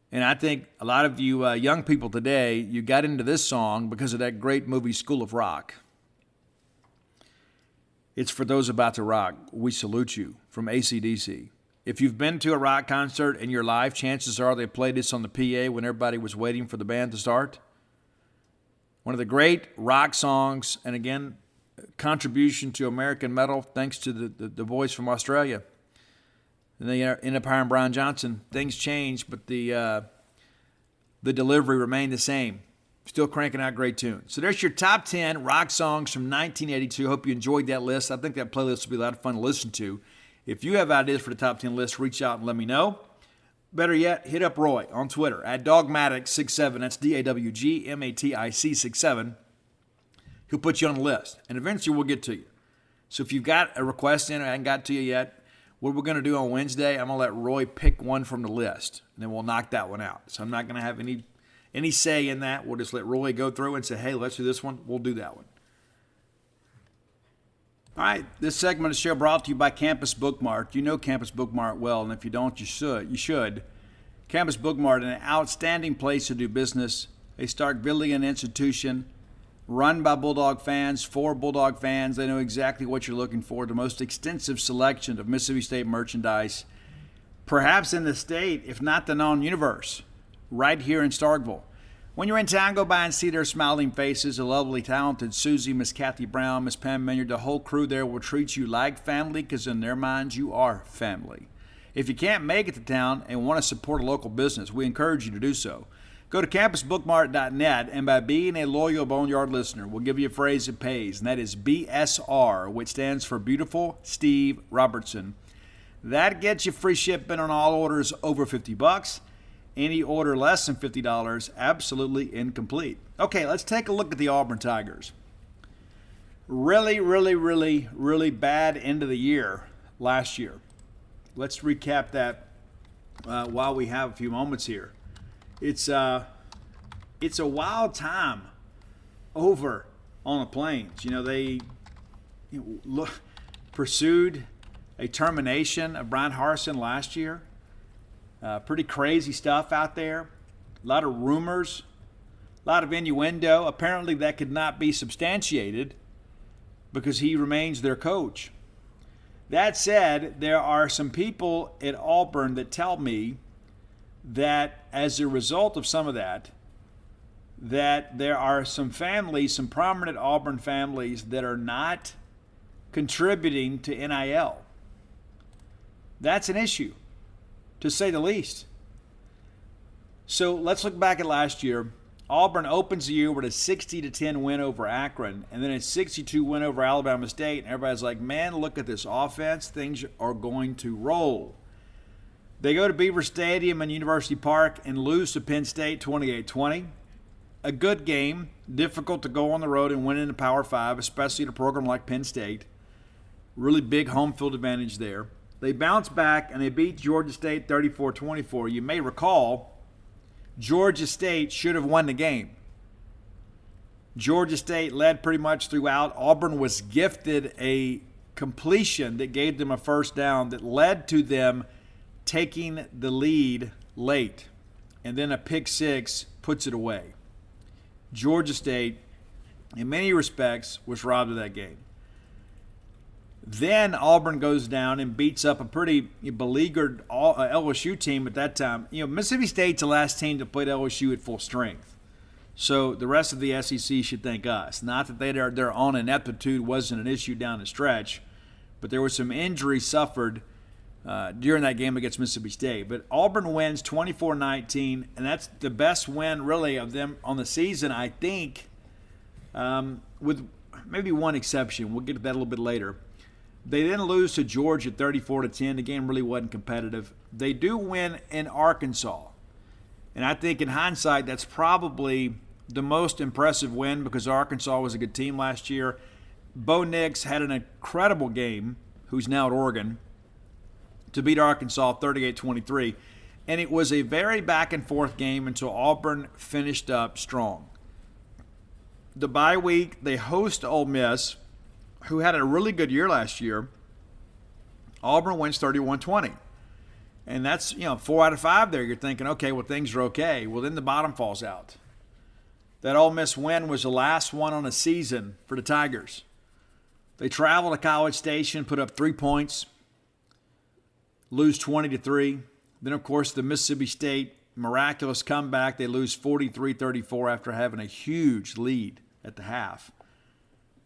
And I think a lot of you young people today, you got into this song because of that great movie School of Rock. It's For Those About to Rock, We Salute You, from AC/DC. If you've been to a rock concert in your life, chances are they played this on the PA when everybody was waiting for the band to start. One of the great rock songs, and again, contribution to American metal thanks to the boys from Australia. And they ended up hiring Brian Johnson. Things changed, but the delivery remained the same. Still cranking out great tunes. So there's your top 10 rock songs from 1982. Hope you enjoyed that list. I think that playlist will be a lot of fun to listen to. If you have ideas for the top 10 list, reach out and let me know. Better yet, hit up Roy on Twitter at Dogmatic67. That's DAWGMATIC 67. He'll put you on the list, and eventually we'll get to you. So if you've got a request in and I haven't got to you yet, what we're going to do on Wednesday, I'm going to let Roy pick one from the list, and then we'll knock that one out. So I'm not going to have any say in that. We'll just let Roy go through and say, hey, let's do this one. We'll do that one. All right, this segment of the show brought to you by Campus Bookmart. You know Campus Bookmart well, and if you don't, you should. Campus Bookmart, an outstanding place to do business, a Starkvillian institution run by Bulldog fans, for Bulldog fans. They know exactly what you're looking for, the most extensive selection of Mississippi State merchandise, perhaps in the state, if not the known universe, right here in Starkville. When you're in town, go by and see their smiling faces. The lovely, talented Susie, Miss Kathy Brown, Miss Pam Minyard, the whole crew there will treat you like family because in their minds you are family. If you can't make it to town and want to support a local business, we encourage you to do so. Go to campusbookmart.net, and by being a loyal Boneyard listener, we'll give you a phrase that pays, and that is BSR, which stands for Beautiful Steve Robertson. That gets you free shipping on all orders over $50. Any order less than $50, absolutely incomplete. Okay, let's take a look at the Auburn Tigers. Really bad end of the year last year. Let's recap that while we have a few moments here. It's a wild time over on the Plains. They pursued a termination of Brian Harsin last year. Pretty crazy stuff out there. A lot of rumors, a lot of innuendo. Apparently that could not be substantiated because he remains their coach. That said, there are some people at Auburn that tell me that as a result of some of that there are some families, some prominent Auburn families that are not contributing to NIL. That's an issue, to say the least. So let's look back at last year. Auburn opens the year with a 60-10 win over Akron, and then a 62 win over Alabama State. And everybody's like, man, look at this offense. Things are going to roll. They go to Beaver Stadium and University Park and lose to Penn State 28-20. A good game. Difficult to go on the road and win in the Power 5, especially at a program like Penn State. Really big home field advantage there. They bounce back and they beat Georgia State 34-24. You may recall, Georgia State should have won the game. Georgia State led pretty much throughout. Auburn was gifted a completion that gave them a first down that led to them taking the lead late, and then a pick six puts it away. Georgia State, in many respects, was robbed of that game. Then Auburn goes down and beats up a pretty beleaguered LSU team at that time. Mississippi State's the last team to play LSU at full strength. So the rest of the SEC should thank us. Not that their own ineptitude wasn't an issue down the stretch, but there was some injuries suffered during that game against Mississippi State. But Auburn wins 24-19, and that's the best win, really, of them on the season, I think, with maybe one exception. We'll get to that a little bit later. They then lose to Georgia 34-10. The game really wasn't competitive. They do win in Arkansas. And I think in hindsight, that's probably the most impressive win because Arkansas was a good team last year. Bo Nix had an incredible game, who's now at Oregon, to beat Arkansas 38-23. And it was a very back-and-forth game until Auburn finished up strong. The bye week, they host Ole Miss, who had a really good year last year. Auburn wins 31-20. And that's, 4 out of 5 there. You're thinking, okay, well, things are okay. Well, then the bottom falls out. That Ole Miss win was the last one on the season for the Tigers. They travel to College Station, put up 3 points, lose 20-3. Then, of course, the Mississippi State miraculous comeback. They lose 43-34 after having a huge lead at the half.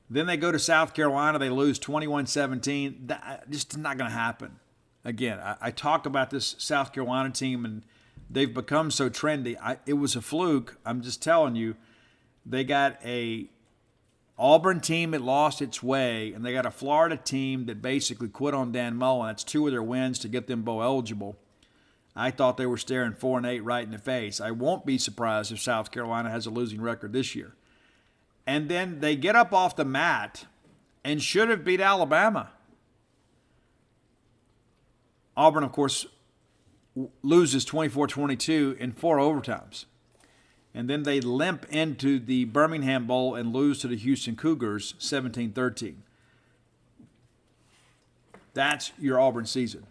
Then they go to South Carolina. They lose 21-17. That just not going to happen. Again, I talk about this South Carolina team, and they've become so trendy. It was a fluke. I'm just telling you. They got a Auburn team that lost its way, and they got a Florida team that basically quit on Dan Mullen. That's 2 of their wins to get them bowl eligible. I thought they were staring 4-8 right in the face. I won't be surprised if South Carolina has a losing record this year. And then they get up off the mat and should have beat Alabama. Auburn, of course, loses 24-22 in 4 overtimes. And then they limp into the Birmingham Bowl and lose to the Houston Cougars 17-13. That's your Auburn season.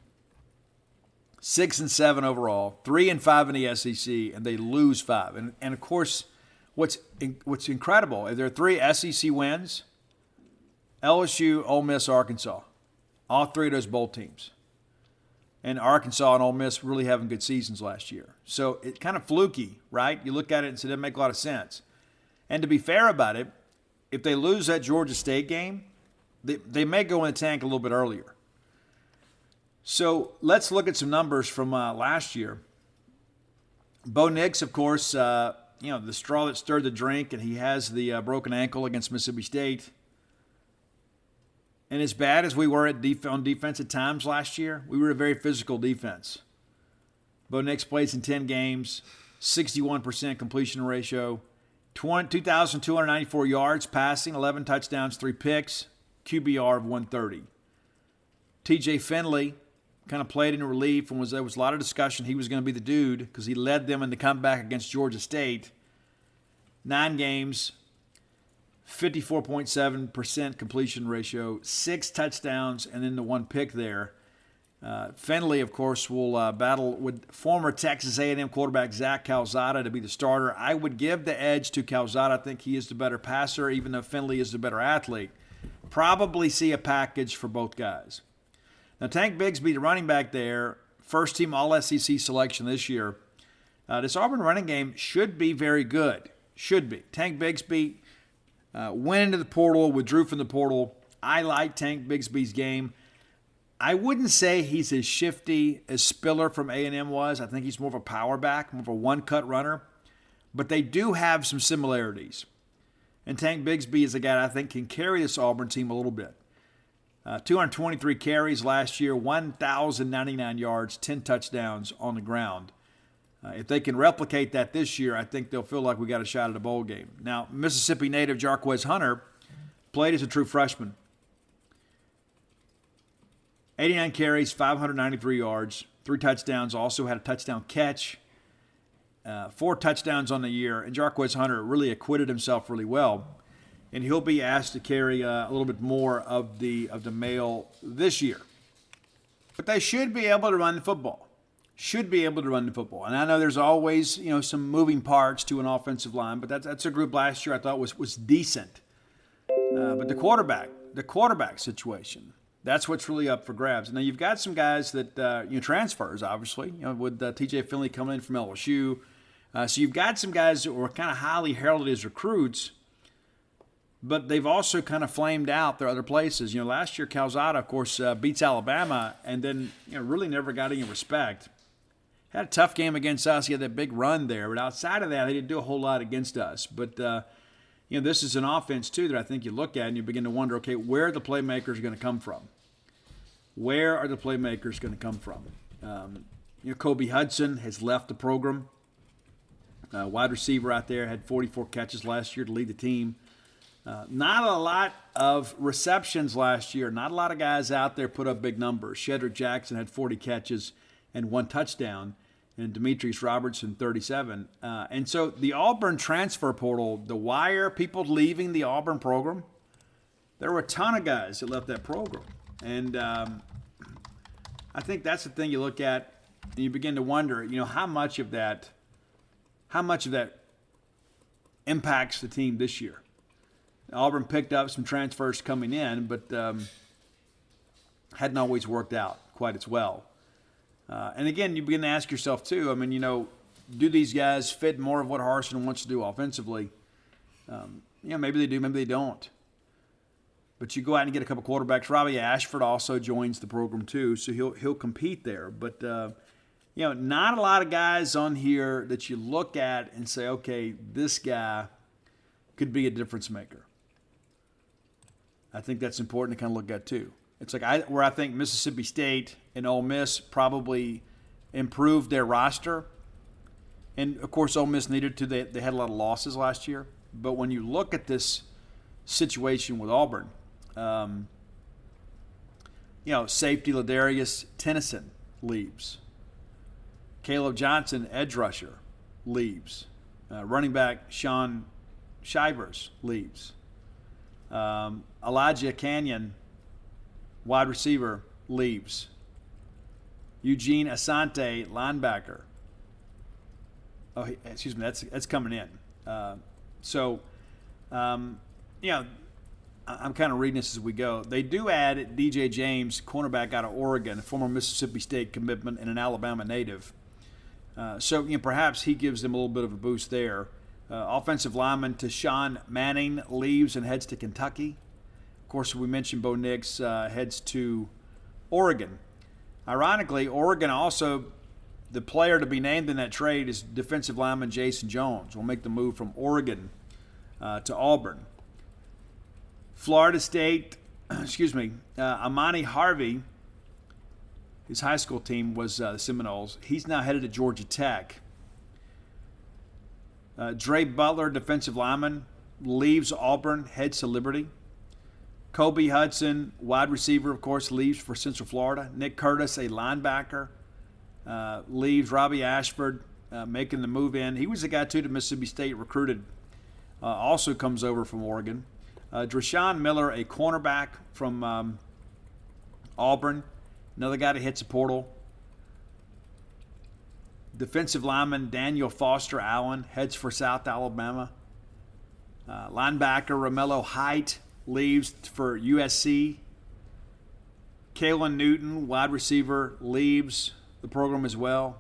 6-7 overall, 3-5 in the SEC, and they lose 5. And of course, what's incredible is there are 3 SEC wins: LSU, Ole Miss, Arkansas. All 3 of those bowl teams. And Arkansas and Ole Miss really having good seasons last year. So it's kind of fluky, right? You look at it and say, it doesn't make a lot of sense. And to be fair about it, if they lose that Georgia State game, they may go in the tank a little bit earlier. So let's look at some numbers from last year. Bo Nix, of course, the straw that stirred the drink, and he has the broken ankle against Mississippi State. And as bad as we were on defense at times last year, we were a very physical defense. Bo Nix plays in 10 games, 61% completion ratio, 2,294 yards passing, 11 touchdowns, 3 picks, QBR of 130. TJ Finley kind of played in relief, and there was a lot of discussion he was going to be the dude because he led them in the comeback against Georgia State. 9 games, 54.7% completion ratio, 6 touchdowns, and then the 1 pick there. Finley, of course, will battle with former Texas A&M quarterback Zach Calzada to be the starter. I would give the edge to Calzada. I think he is the better passer, even though Finley is the better athlete. Probably see a package for both guys. Now, Tank Bigsby, the running back there, first-team All-SEC selection this year. This Auburn running game should be very good. Should be. Tank Bigsby went into the portal, withdrew from the portal. I like Tank Bigsby's game. I wouldn't say he's as shifty as Spiller from A&M was. I think he's more of a power back, more of a one-cut runner. But they do have some similarities. And Tank Bigsby is a guy that I think can carry this Auburn team a little bit. 223 carries last year, 1,099 yards, 10 touchdowns on the ground. If they can replicate that this year, I think they'll feel like we got a shot at a bowl game. Now, Mississippi native Jacquez Hunter played as a true freshman. 89 carries, 593 yards, 3 touchdowns, also had a touchdown catch, 4 touchdowns on the year, and Jacquez Hunter really acquitted himself really well. And he'll be asked to carry a little bit more of the mail this year. But they should be able to run the football. And I know there's always, some moving parts to an offensive line, but that's a group last year I thought was decent. But the quarterback situation, that's what's really up for grabs. Now you've got some guys that transfers, obviously, with T.J. Finley coming in from LSU. So you've got some guys that were kind of highly heralded as recruits, but they've also kind of flamed out their other places. Last year Calzada, of course, beats Alabama, and then really never got any respect. Had a tough game against us. He had that big run there, but outside of that, they didn't do a whole lot against us. But this is an offense too that I think you look at and you begin to wonder, okay, where are the playmakers going to come from? Where are the playmakers going to come from? Kobe Hudson has left the program. Wide receiver out there, had 44 catches last year to lead the team. Not a lot of receptions last year. Not a lot of guys out there put up big numbers. Shedrick Jackson had 40 catches and 1 touchdown, and Demetrius Robertson 37. And so the Auburn transfer portal, the wire, people leaving the Auburn program, there were a ton of guys that left that program. And I think that's the thing you look at and you begin to wonder, how much of that impacts the team this year. Auburn picked up some transfers coming in, but hadn't always worked out quite as well. And again, you begin to ask yourself too, do these guys fit more of what Harsin wants to do offensively? Maybe they do, maybe they don't. But you go out and get a couple quarterbacks. Robbie Ashford also joins the program too, so he'll compete there. But not a lot of guys on here that you look at and say, okay, this guy could be a difference maker. I think that's important to kind of look at too. It's like where I think Mississippi State and Ole Miss probably improved their roster. And, of course, Ole Miss needed to. They had a lot of losses last year. But when you look at this situation with Auburn, safety Ladarius Tennyson leaves. Caleb Johnson, edge rusher, leaves. Running back Sean Shivers leaves. Elijah Canyon, wide receiver, leaves. Eugene Asante, linebacker. Oh, excuse me, that's coming in. I'm kind of reading this as we go. They do add DJ James, cornerback out of Oregon, a former Mississippi State commitment and an Alabama native. Perhaps he gives them a little bit of a boost there. Offensive lineman Tashawn Manning leaves and heads to Kentucky. Of course, we mentioned Bo Nix heads to Oregon. Ironically, Oregon also the player to be named in that trade is defensive lineman Jason Jones. Will make the move from Oregon to Auburn. Florida State, Amani Harvey, his high school team was the Seminoles. He's now headed to Georgia Tech. Dre Butler, defensive lineman, leaves Auburn, heads to Liberty. Kobe Hudson, wide receiver, of course, leaves for Central Florida. Nick Curtis, a linebacker, leaves. Robbie Ashford making the move in. He was the guy, too, that Mississippi State recruited. Also comes over from Oregon. Drashawn Miller, a cornerback from Auburn, another guy that hits the portal. Defensive lineman Daniel Foster Allen heads for South Alabama. Linebacker Romello Height leaves for USC. Kalen Newton, wide receiver, leaves the program as well.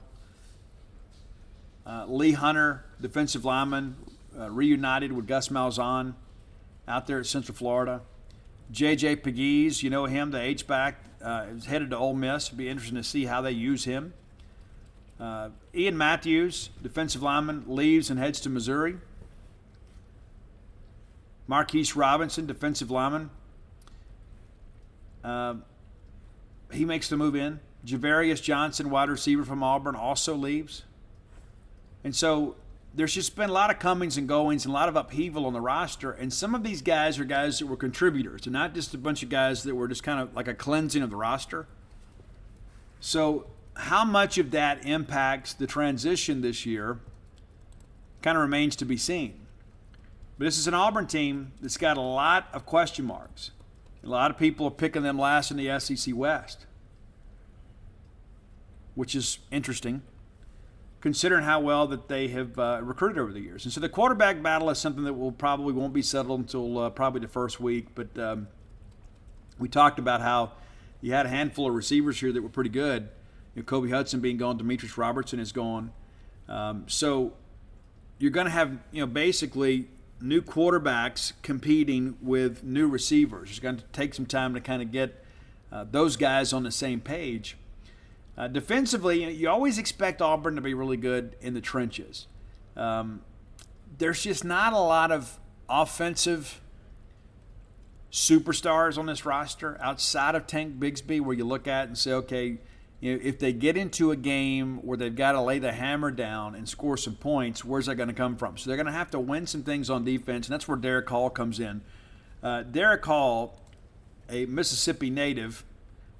Lee Hunter, defensive lineman, reunited with Gus Malzahn out there at Central Florida. J.J. Pegues, you know him, the H-back, is headed to Ole Miss. It'll be interesting to see how they use him. Ian Matthews, defensive lineman, leaves and heads to Missouri. Marquise Robinson, defensive lineman, he makes the move in. Javarius Johnson, wide receiver from Auburn, also leaves. And so there's just been a lot of comings and goings and a lot of upheaval on the roster. And some of these guys are guys that were contributors and not just a bunch of guys that were just kind of like a cleansing of the roster. So how much of that impacts the transition this year kind of remains to be seen. But this is an Auburn team that's got a lot of question marks. A lot of people are picking them last in the SEC West, which is interesting considering how well that they have recruited over the years. And so the quarterback battle is something that won't be settled until probably the first week. But we talked about how you had a handful of receivers here that were pretty good. You know, Kobe Hudson being gone, Demetrius Robertson is gone. So you're going to have, basically new quarterbacks competing with new receivers. It's going to take some time to kind of get those guys on the same page. Defensively, you always expect Auburn to be really good in the trenches. There's just not a lot of offensive superstars on this roster outside of Tank Bigsby where you look at and say, okay, if they get into a game where they've got to lay the hammer down and score some points, where's that going to come from? So they're going to have to win some things on defense, and that's where Derek Hall comes in. Derek Hall, a Mississippi native,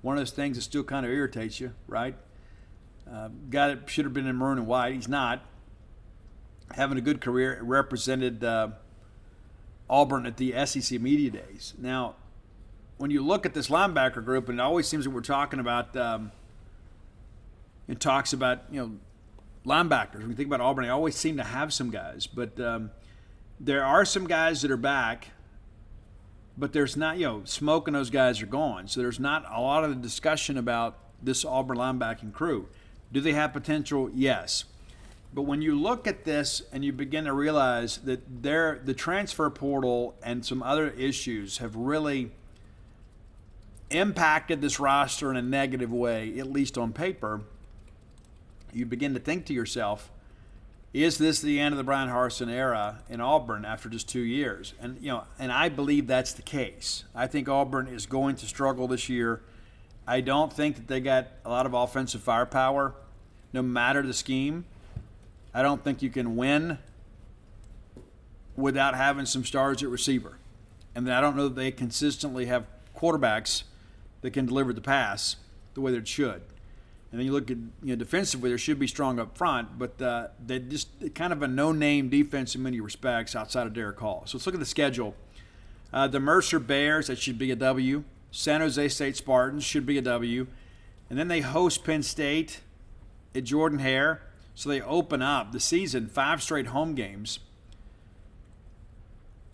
one of those things that still kind of irritates you, right? Guy that should have been in maroon and white. He's not. Having a good career, represented Auburn at the SEC Media Days. Now, when you look at this linebacker group, and it always seems that we're talking about it talks about, linebackers. When you think about Auburn, they always seem to have some guys. But there are some guys that are back, but there's not, Smoke and those guys are gone. So there's not a lot of the discussion about this Auburn linebacking crew. Do they have potential? Yes. But when you look at this and you begin to realize that the transfer portal and some other issues have really impacted this roster in a negative way, at least on paper, you begin to think to yourself, is this the end of the Brian Harsin era in Auburn after just 2 years? And and I believe that's the case. I think Auburn is going to struggle this year. I don't think that they got a lot of offensive firepower, no matter the scheme. I don't think you can win without having some stars at receiver. And I don't know that they consistently have quarterbacks that can deliver the pass the way that it should. And then you look at defensively, they should be strong up front, but they're just kind of a no-name defense in many respects outside of Derek Hall. So let's look at the schedule. The Mercer Bears, that should be a W. San Jose State Spartans should be a W. And then they host Penn State at Jordan-Hare. So they open up the season 5 straight home games.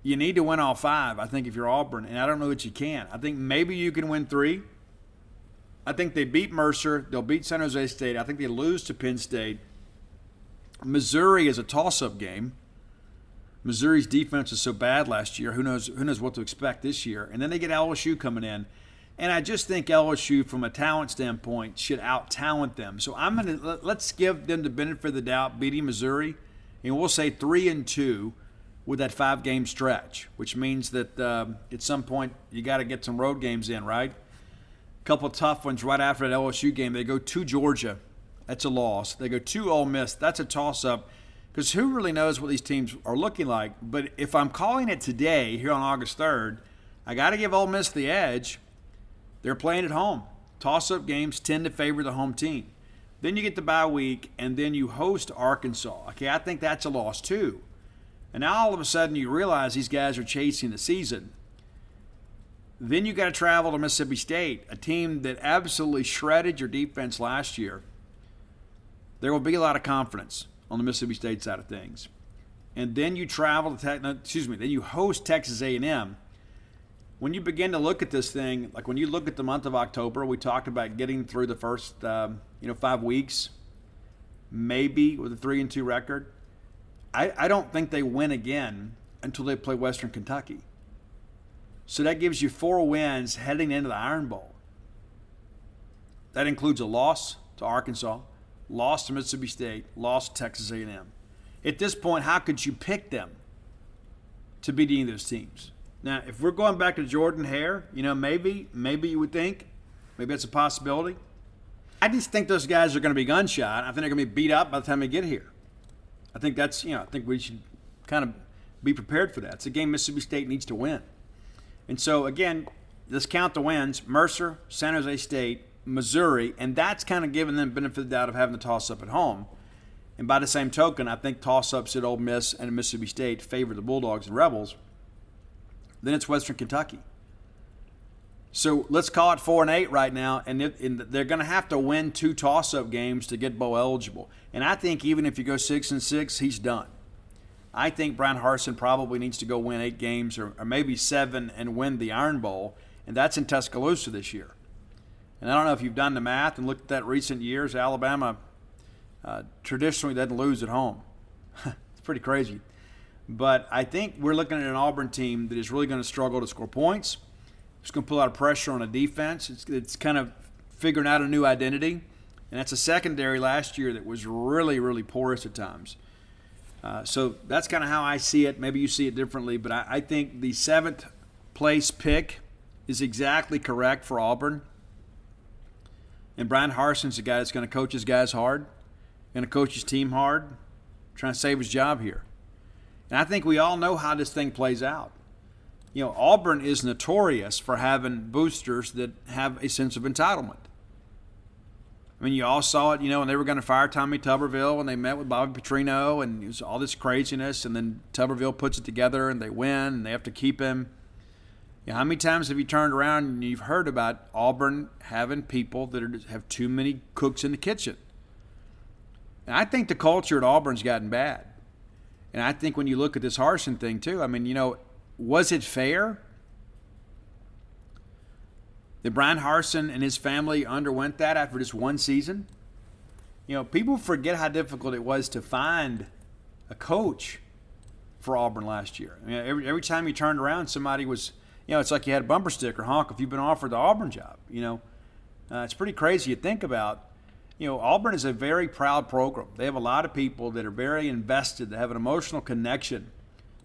You need to win all 5, I think, if you're Auburn, and I don't know that you can. I think maybe you can win 3. I think they beat Mercer. They'll beat San Jose State. I think they lose to Penn State. Missouri is a toss-up game. Missouri's defense is so bad last year. Who knows what to expect this year? And then they get LSU coming in. And I just think LSU, from a talent standpoint, should out-talent them. So let's give them the benefit of the doubt, beating Missouri, and we'll say 3-2 with that 5-game stretch, which means that at some point you got to get some road games in, right? A couple of tough ones right after that LSU game. They go to Georgia. That's a loss. They go to Ole Miss. That's a toss-up, because who really knows what these teams are looking like? But if I'm calling it today, here on August 3rd, I got to give Ole Miss the edge. They're playing at home. Toss-up games tend to favor the home team. Then you get the bye week, and then you host Arkansas. Okay, I think that's a loss too. And now all of a sudden you realize these guys are chasing the season. Then you got to travel to Mississippi State, a team that absolutely shredded your defense last year. There will be a lot of confidence on the Mississippi State side of things. And then you travel to then you host Texas A&M. When you begin to look at this thing, like when you look at the month of October, we talked about getting through the first 5 weeks, maybe with a 3-2 record. I don't think they win again until they play Western Kentucky. So that gives you 4 wins heading into the Iron Bowl. That includes a loss to Arkansas, loss to Mississippi State, loss to Texas A&M. At this point, how could you pick them to beat any of those teams? Now, if we're going back to Jordan Hare, maybe you would think, maybe that's a possibility. I just think those guys are going to be gun shy. I think they're going to be beat up by the time they get here. I think that's, I think we should kind of be prepared for that. It's a game Mississippi State needs to win. And so, again, let's count the wins. Mercer, San Jose State, Missouri, and that's kind of giving them the benefit of the doubt of having the toss-up at home. And by the same token, I think toss-ups at Ole Miss and Mississippi State favor the Bulldogs and Rebels. Then it's Western Kentucky. So let's call it 4-8 right now, and they're going to have to win 2 toss-up games to get bowl eligible. And I think even if you go 6-6, he's done. I think Brian Harsin probably needs to go win 8 games or maybe 7 and win the Iron Bowl, and that's in Tuscaloosa this year. And I don't know if you've done the math and looked at that recent years. Alabama traditionally doesn't lose at home. It's pretty crazy. But I think we're looking at an Auburn team that is really going to struggle to score points. It's going to put a lot of pressure on a defense. It's kind of figuring out a new identity. And that's a secondary last year that was really, really porous at times. So that's kind of how I see it. Maybe you see it differently. But I think the 7th place pick is exactly correct for Auburn. And Brian Harsin's the guy that's going to coach his guys hard, going to coach his team hard, trying to save his job here. And I think we all know how this thing plays out. Auburn is notorious for having boosters that have a sense of entitlement. I mean, you all saw it, when they were going to fire Tommy Tuberville and they met with Bobby Petrino and it was all this craziness, and then Tuberville puts it together and they win and they have to keep him. How many times have you turned around and you've heard about Auburn having people that have too many cooks in the kitchen? And I think the culture at Auburn's gotten bad. And I think when you look at this Harsin thing too, I mean, was it fair that Brian Harsin and his family underwent that after just one season? People forget how difficult it was to find a coach for Auburn last year. I mean, every time you turned around, somebody was, it's like you had a bumper sticker, honk if you've been offered the Auburn job. It's pretty crazy to think about. Auburn is a very proud program. They have a lot of people that are very invested, that have an emotional connection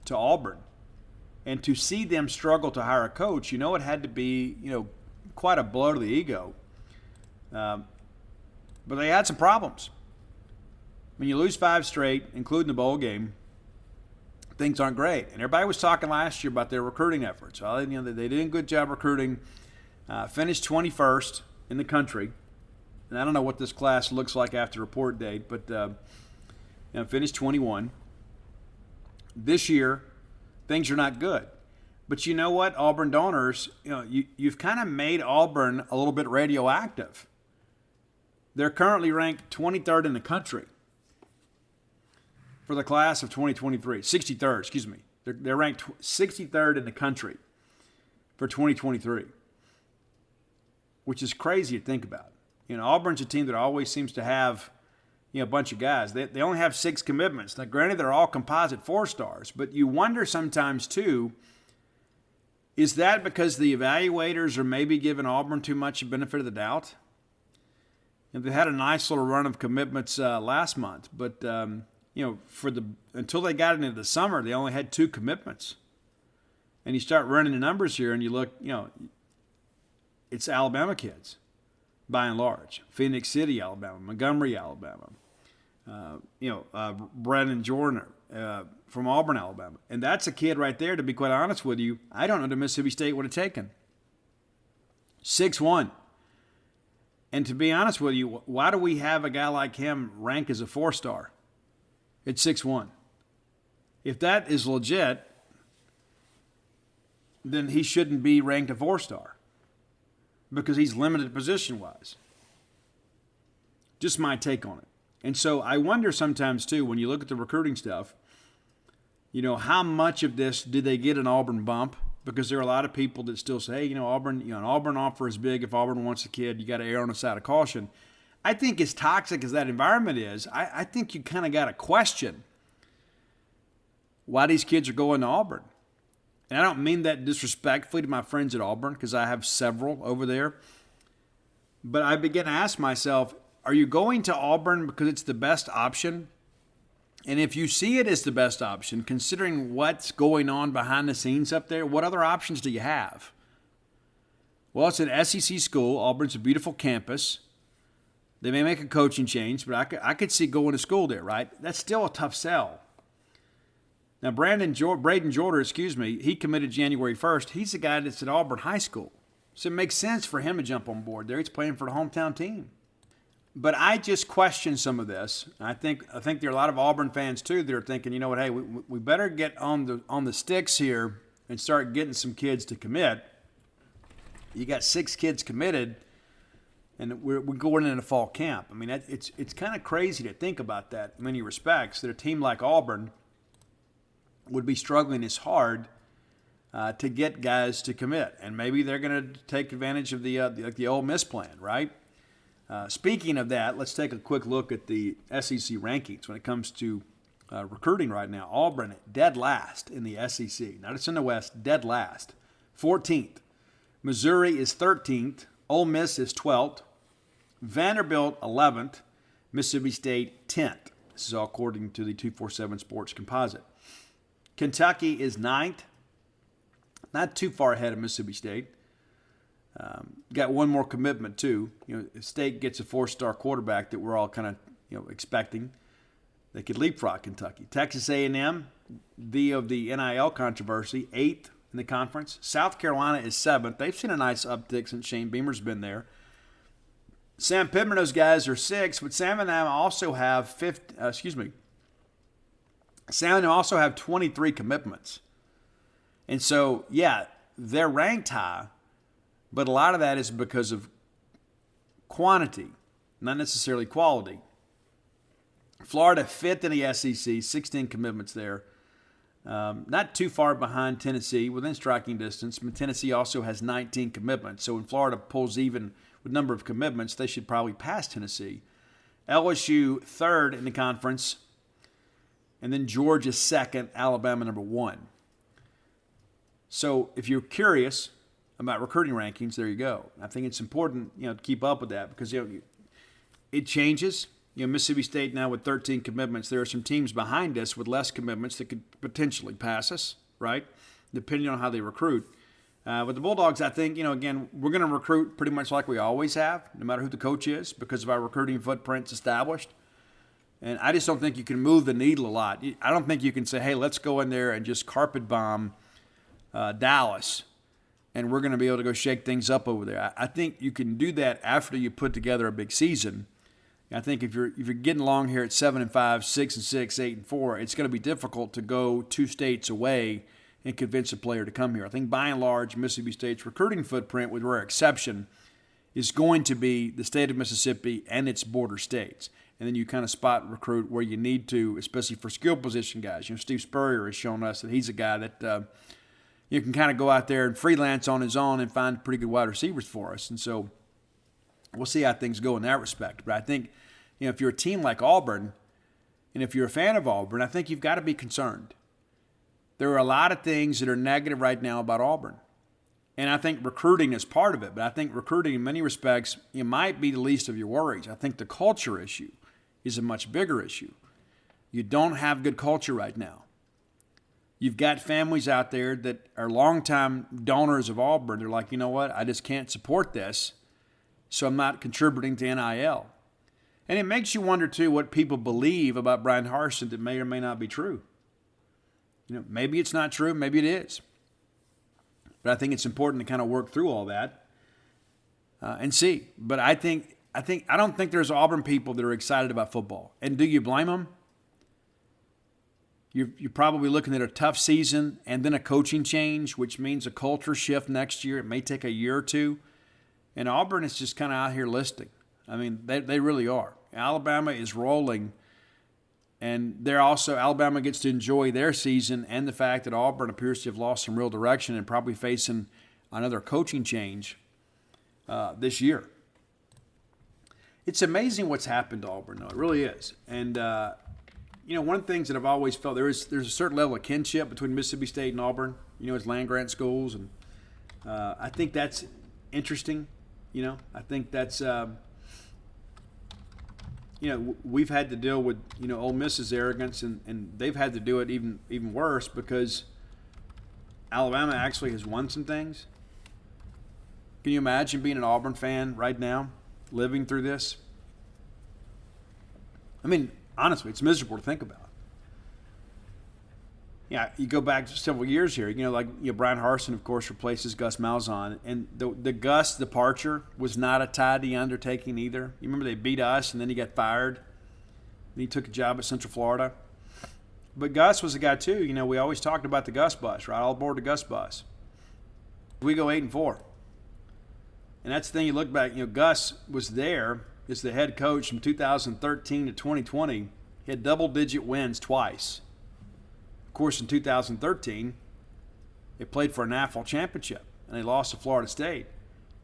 to Auburn. And to see them struggle to hire a coach, it had to be, quite a blow to the ego. But they had some problems. When you lose 5 straight, including the bowl game, things aren't great. And everybody was talking last year about their recruiting efforts. Well, they did a good job recruiting, finished 21st in the country. And I don't know what this class looks like after report date, but finished 21. This year, things are not good. But you know what, Auburn donors, you've kind of made Auburn a little bit radioactive. They're currently ranked 23rd in the country for the class of 2023. 63rd, excuse me. They're ranked 63rd in the country for 2023, which is crazy to think about. Auburn's a team that always seems to have, a bunch of guys. They only have 6 commitments. Now, granted, they're all composite 4-stars, but you wonder sometimes, too, Is that because the evaluators are maybe giving Auburn too much benefit of the doubt? And they had a nice little run of commitments last month, but until they got into the summer, they only had 2 commitments. And you start running the numbers here, and you look, it's Alabama kids, by and large. Phoenix City, Alabama, Montgomery, Alabama. Brennan Jordan from Auburn, Alabama. And that's a kid right there, to be quite honest with you, I don't know that Mississippi State would have taken. 6'1". And to be honest with you, why do we have a guy like him ranked as a 4-star at 6'1"? If that is legit, then he shouldn't be ranked a 4-star because he's limited position-wise. Just my take on it. And so I wonder sometimes, too, when you look at the recruiting stuff, how much of this did they get an Auburn bump? Because there are a lot of people that still say, hey, Auburn, an Auburn offer is big. If Auburn wants a kid, you got to err on the side of caution. I think as toxic as that environment is, I think you kind of got to question why these kids are going to Auburn. And I don't mean that disrespectfully to my friends at Auburn, because I have several over there. But I begin to ask myself, are you going to Auburn because it's the best option? And if you see it as the best option, considering what's going on behind the scenes up there, what other options do you have? Well, it's an SEC school. Auburn's a beautiful campus. They may make a coaching change, but I could see going to school there, right? That's still a tough sell. Now, Braden Jordan, he committed January 1st. He's the guy that's at Auburn High School. So it makes sense for him to jump on board there. He's playing for the hometown team. But I just question some of this. I think there are a lot of Auburn fans, too, that are thinking, you know what, hey, we better get on the sticks here and start getting some kids to commit. You got 6 kids committed, and we're going into fall camp. I mean, it's kind of crazy to think about that in many respects, that a team like Auburn would be struggling as hard to get guys to commit. And maybe they're going to take advantage of the Ole Miss plan, right? Speaking of that, let's take a quick look at the SEC rankings when it comes to recruiting right now. Auburn, dead last in the SEC. Not just in the West, dead last. 14th. Missouri is 13th. Ole Miss is 12th. Vanderbilt, 11th. Mississippi State, 10th. This is all according to the 247 Sports Composite. Kentucky is 9th. Not too far ahead of Mississippi State. Got one more commitment, too. State gets a 4-star quarterback that we're all kind of, expecting. They could leapfrog Kentucky. Texas A&M, via the NIL controversy, 8th in the conference. South Carolina is 7th. They've seen a nice uptick since Shane Beamer's been there. Sam Pittman, those guys are 6th, but Sam and them also have 23 commitments. And so, yeah, they're ranked high, but a lot of that is because of quantity, not necessarily quality. Florida, 5th in the SEC, 16 commitments there. Not too far behind Tennessee, within striking distance. But Tennessee also has 19 commitments. So when Florida pulls even with number of commitments, they should probably pass Tennessee. LSU, 3rd in the conference. And then Georgia, 2nd, Alabama, number 1. So if you're curious about recruiting rankings, there you go. I think it's important, to keep up with that because, it changes. Mississippi State now with 13 commitments. There are some teams behind us with less commitments that could potentially pass us, right? Depending on how they recruit. But the Bulldogs, I think, again, we're going to recruit pretty much like we always have, no matter who the coach is, because of our recruiting footprints established. And I just don't think you can move the needle a lot. I don't think you can say, hey, let's go in there and just carpet bomb Dallas, and we're going to be able to go shake things up over there. I think you can do that after you put together a big season. I think if you're getting along here at 7-5, 6-6, 8-4, it's going to be difficult to go 2 states away and convince a player to come here. I think by and large, Mississippi State's recruiting footprint, with rare exception, is going to be the state of Mississippi and its border states. And then you kind of spot and recruit where you need to, especially for skill position guys. Steve Spurrier has shown us that he's a guy that you can kind of go out there and freelance on his own and find pretty good wide receivers for us. And so we'll see how things go in that respect. But I think, if you're a team like Auburn, and if you're a fan of Auburn, I think you've got to be concerned. There are a lot of things that are negative right now about Auburn. And I think recruiting is part of it, but I think recruiting in many respects, it might be the least of your worries. I think the culture issue is a much bigger issue. You don't have good culture right now. You've got families out there that are longtime donors of Auburn. They're like, you know what, I just can't support this, so I'm not contributing to NIL. And it makes you wonder, too, what people believe about Brian Harsin that may or may not be true. Maybe it's not true, maybe it is. But I think it's important to kind of work through all that and see. But I don't think there's Auburn people that are excited about football. And do you blame them? You're probably looking at a tough season and then a coaching change, which means a culture shift next year. It may take a year or two. And Auburn is just kind of out here listing. I mean, they really are. Alabama is rolling. And Alabama gets to enjoy their season and the fact that Auburn appears to have lost some real direction and probably facing another coaching change this year. It's amazing what's happened to Auburn, though. It really is. And, one of the things that I've always felt, there's a certain level of kinship between Mississippi State and Auburn, as land-grant schools. And I think that's interesting. I think that's we've had to deal with, Ole Miss's arrogance, and they've had to do it even worse because Alabama actually has won some things. Can you imagine being an Auburn fan right now, living through this? I mean, honestly, it's miserable to think about. Yeah, you go back several years here, Brian Harsin, of course, replaces Gus Malzahn. And the Gus departure was not a tidy undertaking either. You remember they beat us, and then he got fired. And he took a job at Central Florida. But Gus was a guy, too. We always talked about the Gus bus, right? All aboard the Gus bus. We go 8-4. And that's the thing, you look back, Gus was there as the head coach from 2013 to 2020. He had double-digit wins twice. Of course, in 2013, they played for a national championship, and they lost to Florida State.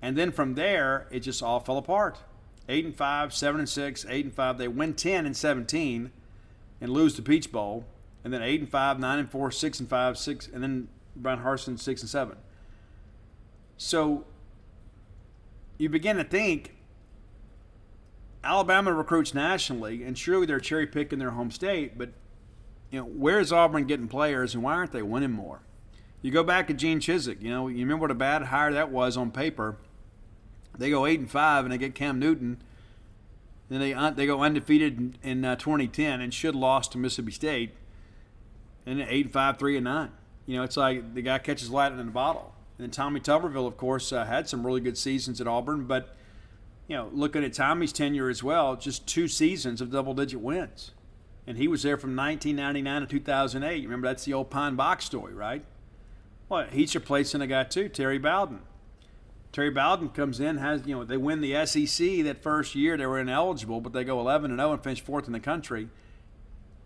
And then from there, it just all fell apart. 8-5, 7-6, 8-5. They win 10 and 17 and lose the Peach Bowl. And then 8-5, 9-4, 6-5, 6, and then Brian Harsin 6-7. So you begin to think Alabama recruits nationally, and surely they're cherry picking their home state, but where's Auburn getting players, and why aren't they winning more? You go back to Gene Chizik. You remember what a bad hire that was on paper. They go 8-5, and they get Cam Newton. Then they go undefeated in 2010 and should have lost to Mississippi State. And then 8-5, 3-9. It's like the guy catches lightning in a bottle. And then Tommy Tuberville, of course, had some really good seasons at Auburn. But, looking at Tommy's tenure as well, just 2 seasons of double-digit wins. And he was there from 1999 to 2008. You remember, that's the old Pine Box story, right? Well, he's replacing a guy, too, Terry Bowden. Terry Bowden comes in, they win the SEC that first year. They were ineligible, but they go 11-0 and finish 4th in the country.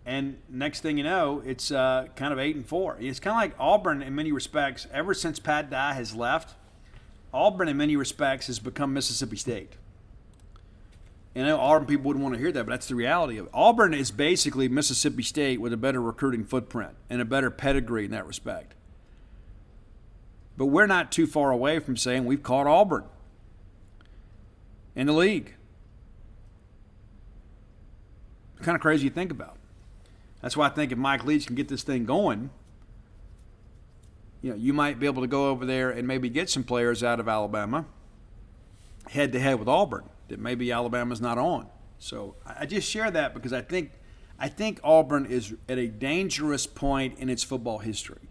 And next thing you know, it's kind of 8-4. It's kind of like Auburn in many respects. Ever since Pat Dye has left, Auburn in many respects has become Mississippi State. And I know Auburn people wouldn't want to hear that, but that's the reality of it. Auburn is basically Mississippi State with a better recruiting footprint and a better pedigree in that respect. But we're not too far away from saying we've caught Auburn in the league. It's kind of crazy to think about. That's why I think if Mike Leach can get this thing going, you might be able to go over there and maybe get some players out of Alabama head-to-head with Auburn that maybe Alabama's not on. So I just share that because I think Auburn is at a dangerous point in its football history.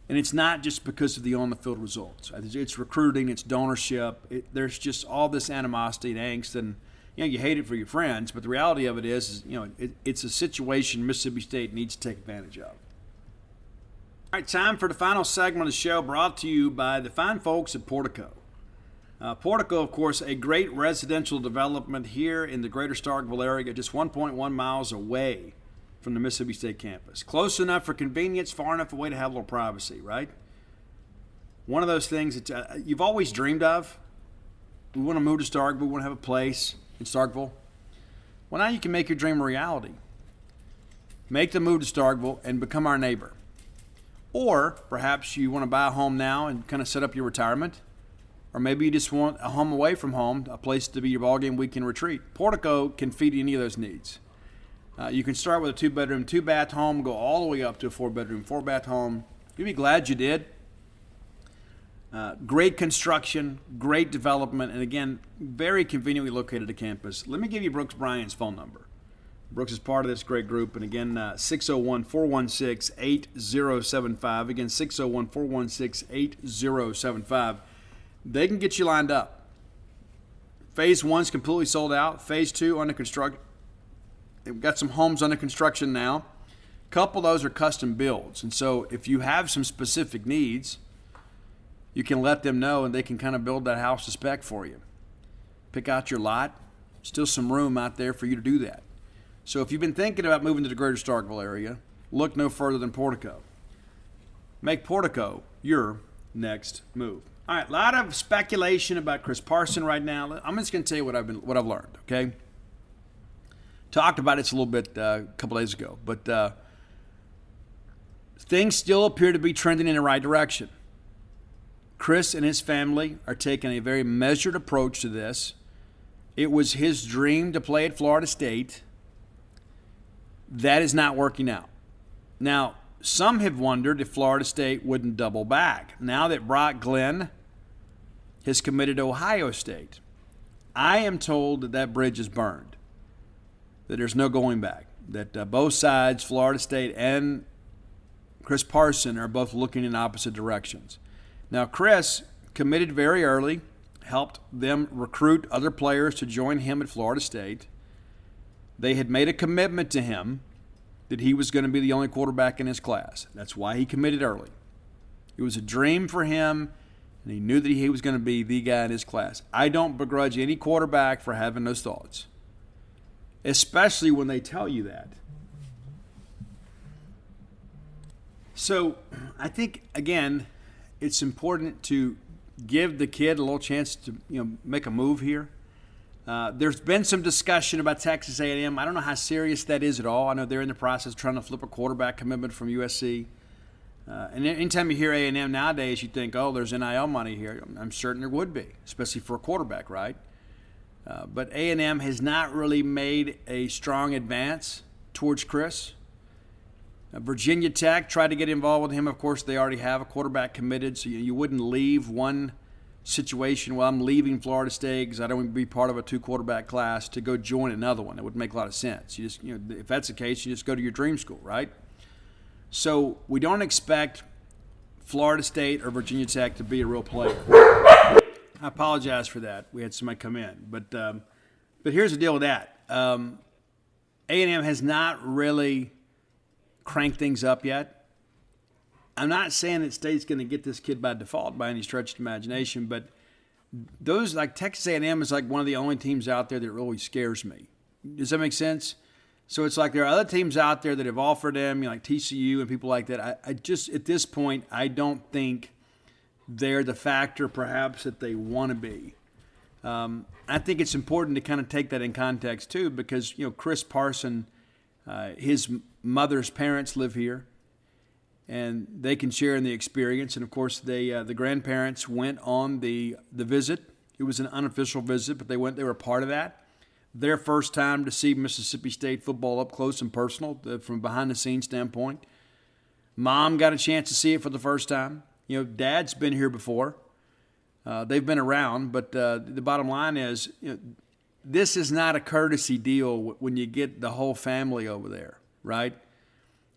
And it's not just because of the on-the-field results. It's recruiting, it's donorship. There's just all this animosity and angst, and you hate it for your friends. But the reality of it is it's a situation Mississippi State needs to take advantage of. All right, time for the final segment of the show, brought to you by the fine folks at Portico. Portico, of course, a great residential development here in the greater Starkville area, just 1.1 miles away from the Mississippi State campus. Close enough for convenience, far enough away to have a little privacy, right? One of those things that you've always dreamed of. We want to move to Starkville. We want to have a place in Starkville. Well, now you can make your dream a reality. Make the move to Starkville and become our neighbor. Or perhaps you want to buy a home now and kind of set up your retirement. Or maybe you just want a home away from home, a place to be your ballgame weekend retreat. Portico can feed any of those needs. You can start with a 2-bedroom, 2-bath home, go all the way up to a 4-bedroom, 4-bath home. You'll be glad you did. Great construction, great development, and again, very conveniently located at campus. Let me give you Brooks Bryant's phone number. Brooks is part of this great group, and again, 601-416-8075. Again, 601-416-8075. They can get you lined up. Phase 1's completely sold out. Phase 2 under construction. They've got some homes under construction now. A couple of those are custom builds, and so if you have some specific needs, you can let them know, and they can kind of build that house to spec for you. Pick out your lot. Still some room out there for you to do that. So if you've been thinking about moving to the greater Starkville area, look no further than Portico. Make Portico your next move. All right, a lot of speculation about Chris Parsons right now. I'm just going to tell you what I've learned, okay? Talked about it a little bit a couple days ago, but things still appear to be trending in the right direction. Chris and his family are taking a very measured approach to this. It was his dream to play at Florida State. That is not working out. Now, some have wondered if Florida State wouldn't double back now that Brock Glenn has committed to Ohio State. I am told that that bridge is burned, that there's no going back, that both sides, Florida State and Chris Parsons, are both looking in opposite directions. Now, Chris committed very early, helped them recruit other players to join him at Florida State. They had made a commitment to him that he was going to be the only quarterback in his class. That's why he committed early. It was a dream for him, and he knew that he was going to be the guy in his class. I don't begrudge any quarterback for having those thoughts, especially when they tell you that. So I think, again, it's important to give the kid a little chance to make a move here. There's been some discussion about Texas A&M. I don't know how serious that is at all. I know they're in the process of trying to flip a quarterback commitment from USC. And anytime you hear A&M nowadays, you think, oh, there's NIL money here. I'm certain there would be, especially for a quarterback, right? But A&M has not really made a strong advance towards Chris. Virginia Tech tried to get involved with him. Of course, they already have a quarterback committed, so you wouldn't leave one situation. Well, I'm leaving Florida State because I don't want to be part of a 2-quarterback class to go join another one. It would make a lot of sense. You just, if that's the case, you just go to your dream school, right? So we don't expect Florida State or Virginia Tech to be a real player. I apologize for that. We had somebody come in, but here's the deal with that. A&M has not really cranked things up yet. I'm not saying that State's going to get this kid by default by any stretch of imagination, but those, like Texas A&M is like one of the only teams out there that really scares me. Does that make sense? So it's like there are other teams out there that have offered them, like TCU and people like that. I just, at this point, I don't think they're the factor perhaps that they want to be. I think it's important to kind of take that in context too, because Chris Parsons, his mother's parents live here, and they can share in the experience. And of course, the grandparents went on the visit. It was an unofficial visit, but they went. They were a part of that. Their first time to see Mississippi State football up close and personal from behind the scenes standpoint. Mom got a chance to see it for the first time. Dad's been here before. They've been around, but the bottom line is, this is not a courtesy deal when you get the whole family over there, right?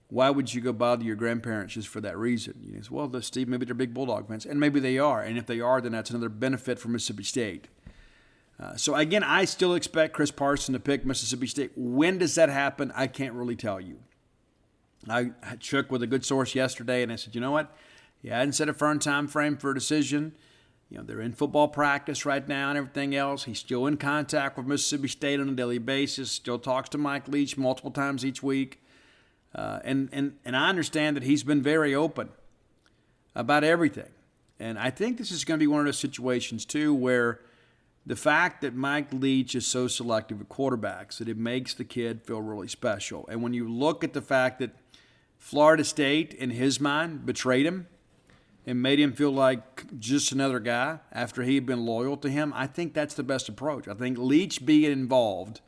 Why would you go bother your grandparents just for that reason? You say, well, Steve, maybe they're big Bulldog fans, and maybe they are. And if they are, then that's another benefit for Mississippi State. So again, I still expect Chris Parsons to pick Mississippi State. When does that happen? I can't really tell you. I checked with a good source yesterday, and I said, you know what? He hadn't set a firm time frame for a decision. They're in football practice right now and everything else. He's still in contact with Mississippi State on a daily basis, still talks to Mike Leach multiple times each week. And I understand that he's been very open about everything. And I think this is going to be one of those situations, too, where the fact that Mike Leach is so selective at quarterbacks, that it makes the kid feel really special. And when you look at the fact that Florida State, in his mind, betrayed him and made him feel like just another guy after he had been loyal to him. I think that's the best approach. I think Leach being involved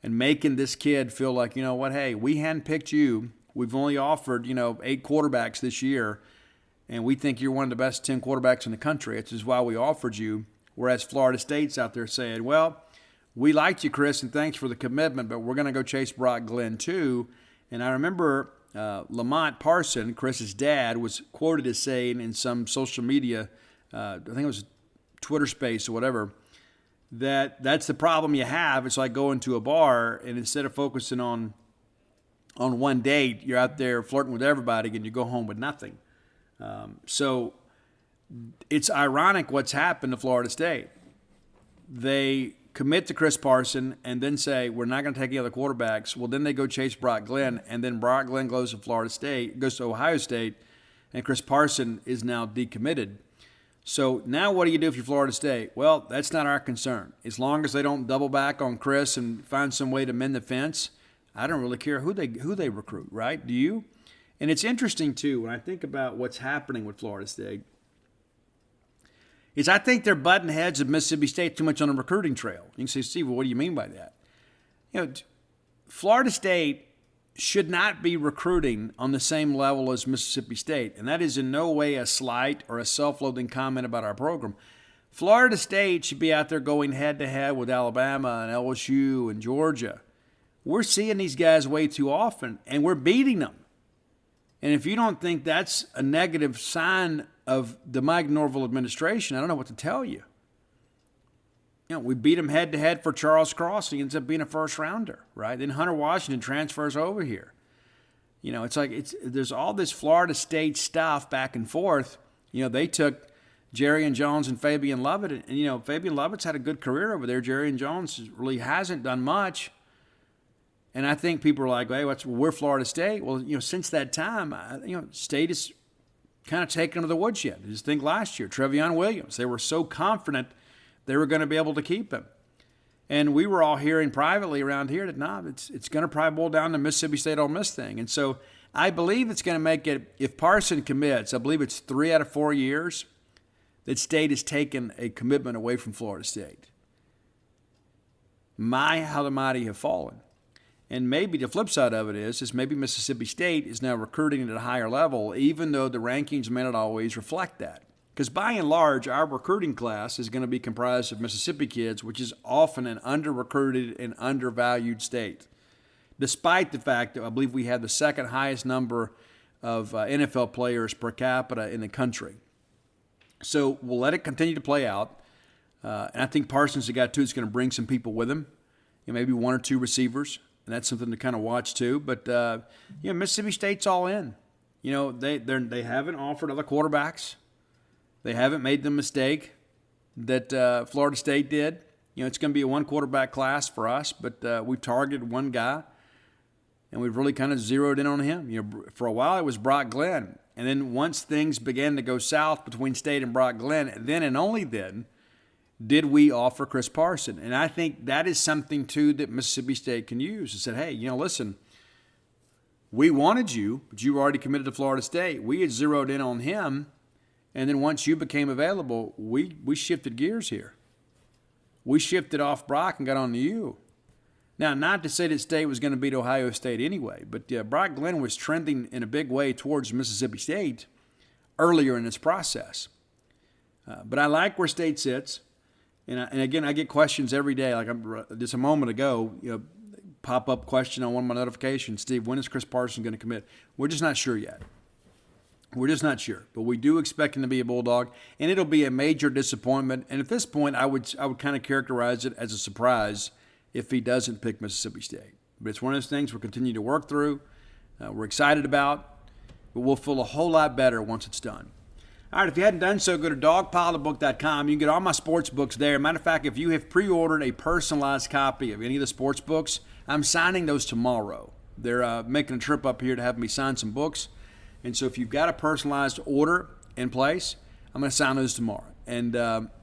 and making this kid feel like, you know what, hey, we handpicked you. We've only offered, 8 quarterbacks this year, and we think you're one of the best 10 quarterbacks in the country. This is why we offered you. Whereas Florida State's out there saying, well, we liked you, Chris, and thanks for the commitment, but we're going to go chase Brock Glenn too. And I remember Lamont Parsons, Chris's dad, was quoted as saying in some social media, I think it was Twitter space or whatever, that's the problem you have. It's like going to a bar, and instead of focusing on one date, you're out there flirting with everybody, and you go home with nothing. So it's ironic what's happened to Florida State. They commit to Chris Parsons and then say, we're not going to take any other quarterbacks. Well, then they go chase Brock Glenn, and then Brock Glenn goes to Ohio State, and Chris Parsons is now decommitted. So now what do you do if you're Florida State? Well, that's not our concern. As long as they don't double back on Chris and find some way to mend the fence, I don't really care who they recruit, right? Do you? And it's interesting, too, when I think about what's happening with Florida State, is I think they're butting heads of Mississippi State too much on the recruiting trail. You can say, Steve, well, what do you mean by that? Florida State should not be recruiting on the same level as Mississippi State, and that is in no way a slight or a self-loathing comment about our program. Florida State should be out there going head-to-head with Alabama and LSU and Georgia. We're seeing these guys way too often, and we're beating them. And if you don't think that's a negative sign of the Mike Norville administration, I don't know what to tell you. We beat him head-to-head for Charles Cross. He ends up being a first-rounder, right? Then Hunter Washington transfers over here. It's like there's all this Florida State stuff back and forth. They took Jerrion Jones and Fabian Lovett, and Fabian Lovett's had a good career over there. Jerrion Jones really hasn't done much. And I think people are like, hey, we're Florida State. Well, since that time, State is kind of taken to the woodshed. Just think last year, Trevion Williams. They were so confident they were going to be able to keep him. And we were all hearing privately around here that, it's going to probably boil down to Mississippi State Ole Miss thing. And so I believe it's going to make it, if Parsons commits, I believe it's 3 out of 4 years that State has taken a commitment away from Florida State. How the mighty have fallen. And maybe the flip side of it is maybe Mississippi State is now recruiting at a higher level, even though the rankings may not always reflect that. Because by and large, our recruiting class is going to be comprised of Mississippi kids, which is often an under-recruited and undervalued state. Despite the fact that I believe we have the second highest number of NFL players per capita in the country. So we'll let it continue to play out. And I think Parsons, the guy, too, is going to bring some people with him, maybe 1 or 2 receivers. And that's something to kind of watch too. But Mississippi State's all in. They haven't offered other quarterbacks. They haven't made the mistake that Florida State did. It's going to be a 1 quarterback class for us, but we've targeted one guy, and we've really kind of zeroed in on him. For a while it was Brock Glenn, and then once things began to go south between State and Brock Glenn, then and only then did we offer Chris Parsons. And I think that is something, too, that Mississippi State can use. It said, hey, listen, we wanted you, but you were already committed to Florida State. We had zeroed in on him, and then once you became available, we shifted gears here. We shifted off Brock and got on to you. Now, not to say that State was going to beat Ohio State anyway, but Brock Glenn was trending in a big way towards Mississippi State earlier in its process. But I like where State sits. And again, I get questions every day. Like just a moment ago, pop-up question on one of my notifications. Steve, when is Chris Parsons going to commit? We're just not sure yet. We're just not sure. But we do expect him to be a Bulldog, and it'll be a major disappointment. And at this point, I would kind of characterize it as a surprise if he doesn't pick Mississippi State. But it's one of those things we'll continue to work through. We're excited about, but we'll feel a whole lot better once it's done. All right, if you hadn't done so, go to dogpilethebook.com. You can get all my sports books there. Matter of fact, if you have pre-ordered a personalized copy of any of the sports books, I'm signing those tomorrow. They're making a trip up here to have me sign some books. And so if you've got a personalized order in place, I'm going to sign those tomorrow. And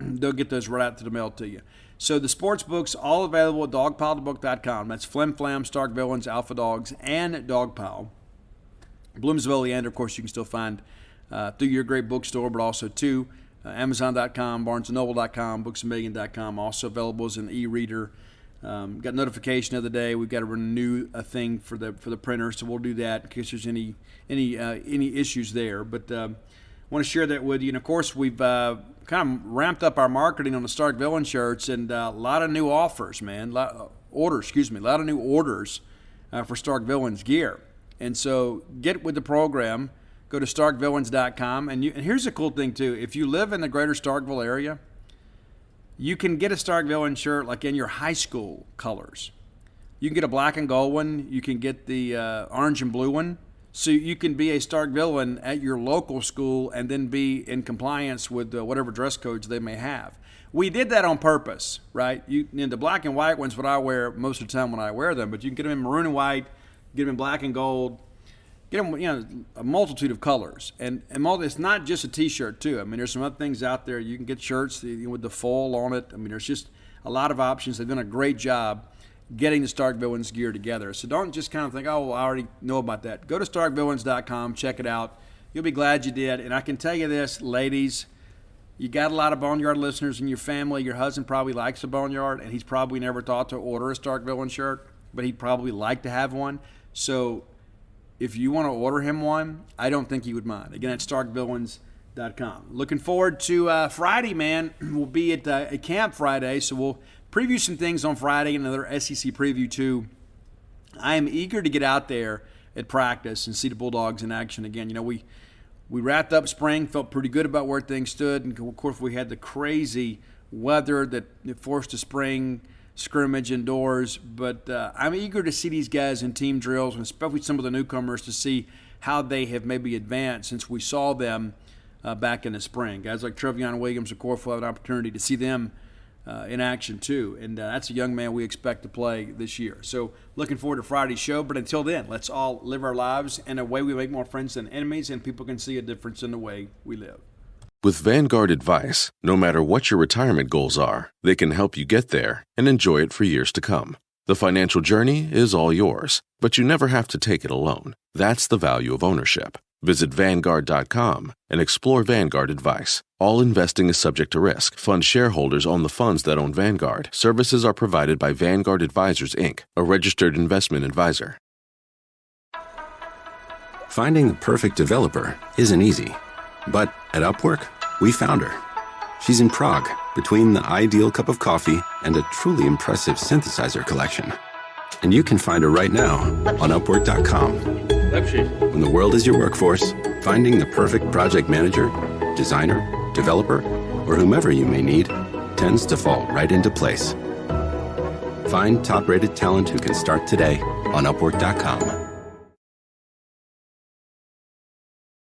they'll get those right out to the mail to you. So the sports books, all available at dogpilethebook.com. That's Flim Flam, Stark Villains, Alpha Dogs, and Dogpile. Bloomsville, Leander, of course, you can still find through your great bookstore, but also to Amazon.com, BarnesandNoble.com, BooksAMillion.com, also available as an e-reader. Got notification the other day. We've got to renew a thing for the printer, so we'll do that in case there's any issues there. But I want to share that with you. And of course, we've kind of ramped up our marketing on the Stark Villain shirts, and a lot of new offers, man. A lot of new orders for Stark Villains gear. And so get with the program. Go to StarkVillains.com. And here's a cool thing, too. If you live in the greater Starkville area, you can get a Stark Villain shirt like in your high school colors. You can get a black and gold one. You can get the orange and blue one. So you can be a Stark Villain at your local school and then be in compliance with whatever dress codes they may have. We did that on purpose, right? The black and white one's what I wear most of the time when I wear them, but you can get them in maroon and white, get them in black and gold, get them, a multitude of colors. And it's not just a T-shirt, too. I mean, there's some other things out there. You can get shirts with the foil on it. I mean, there's just a lot of options. They've done a great job getting the Stark Villains gear together. So don't just kind of think, oh, well, I already know about that. Go to StarkVillains.com, check it out. You'll be glad you did. And I can tell you this, ladies, you got a lot of Boneyard listeners in your family. Your husband probably likes a Boneyard, and he's probably never thought to order a Stark Villain shirt, but he'd probably like to have one. So if you want to order him one, I don't think he would mind. Again, at StarkVillains.com. Looking forward to Friday, man. We'll be at a camp Friday, so we'll preview some things on Friday, another SEC preview too. I am eager to get out there at practice and see the Bulldogs in action again. We wrapped up spring, felt pretty good about where things stood, and of course we had the crazy weather that forced a spring scrimmage indoors. But I'm eager to see these guys in team drills, and especially some of the newcomers, to see how they have maybe advanced since we saw them back in the spring. Guys like Trevion Williams, of course, will have an opportunity to see them in action too, and that's a young man we expect to play this year. So looking forward to Friday's show, but until then, let's all live our lives in a way we make more friends than enemies, and people can see a difference in the way we live. With Vanguard Advice, no matter what your retirement goals are, they can help you get there and enjoy it for years to come. The financial journey is all yours, but you never have to take it alone. That's the value of ownership. Visit Vanguard.com and explore Vanguard Advice. All investing is subject to risk. Fund shareholders own the funds that own Vanguard. Services are provided by Vanguard Advisors, Inc., a registered investment advisor. Finding the perfect developer isn't easy. But at Upwork, we found her. She's in Prague, between the ideal cup of coffee and a truly impressive synthesizer collection. And you can find her right now on Upwork.com. When the world is your workforce, finding the perfect project manager, designer, developer, or whomever you may need tends to fall right into place. Find top-rated talent who can start today on Upwork.com.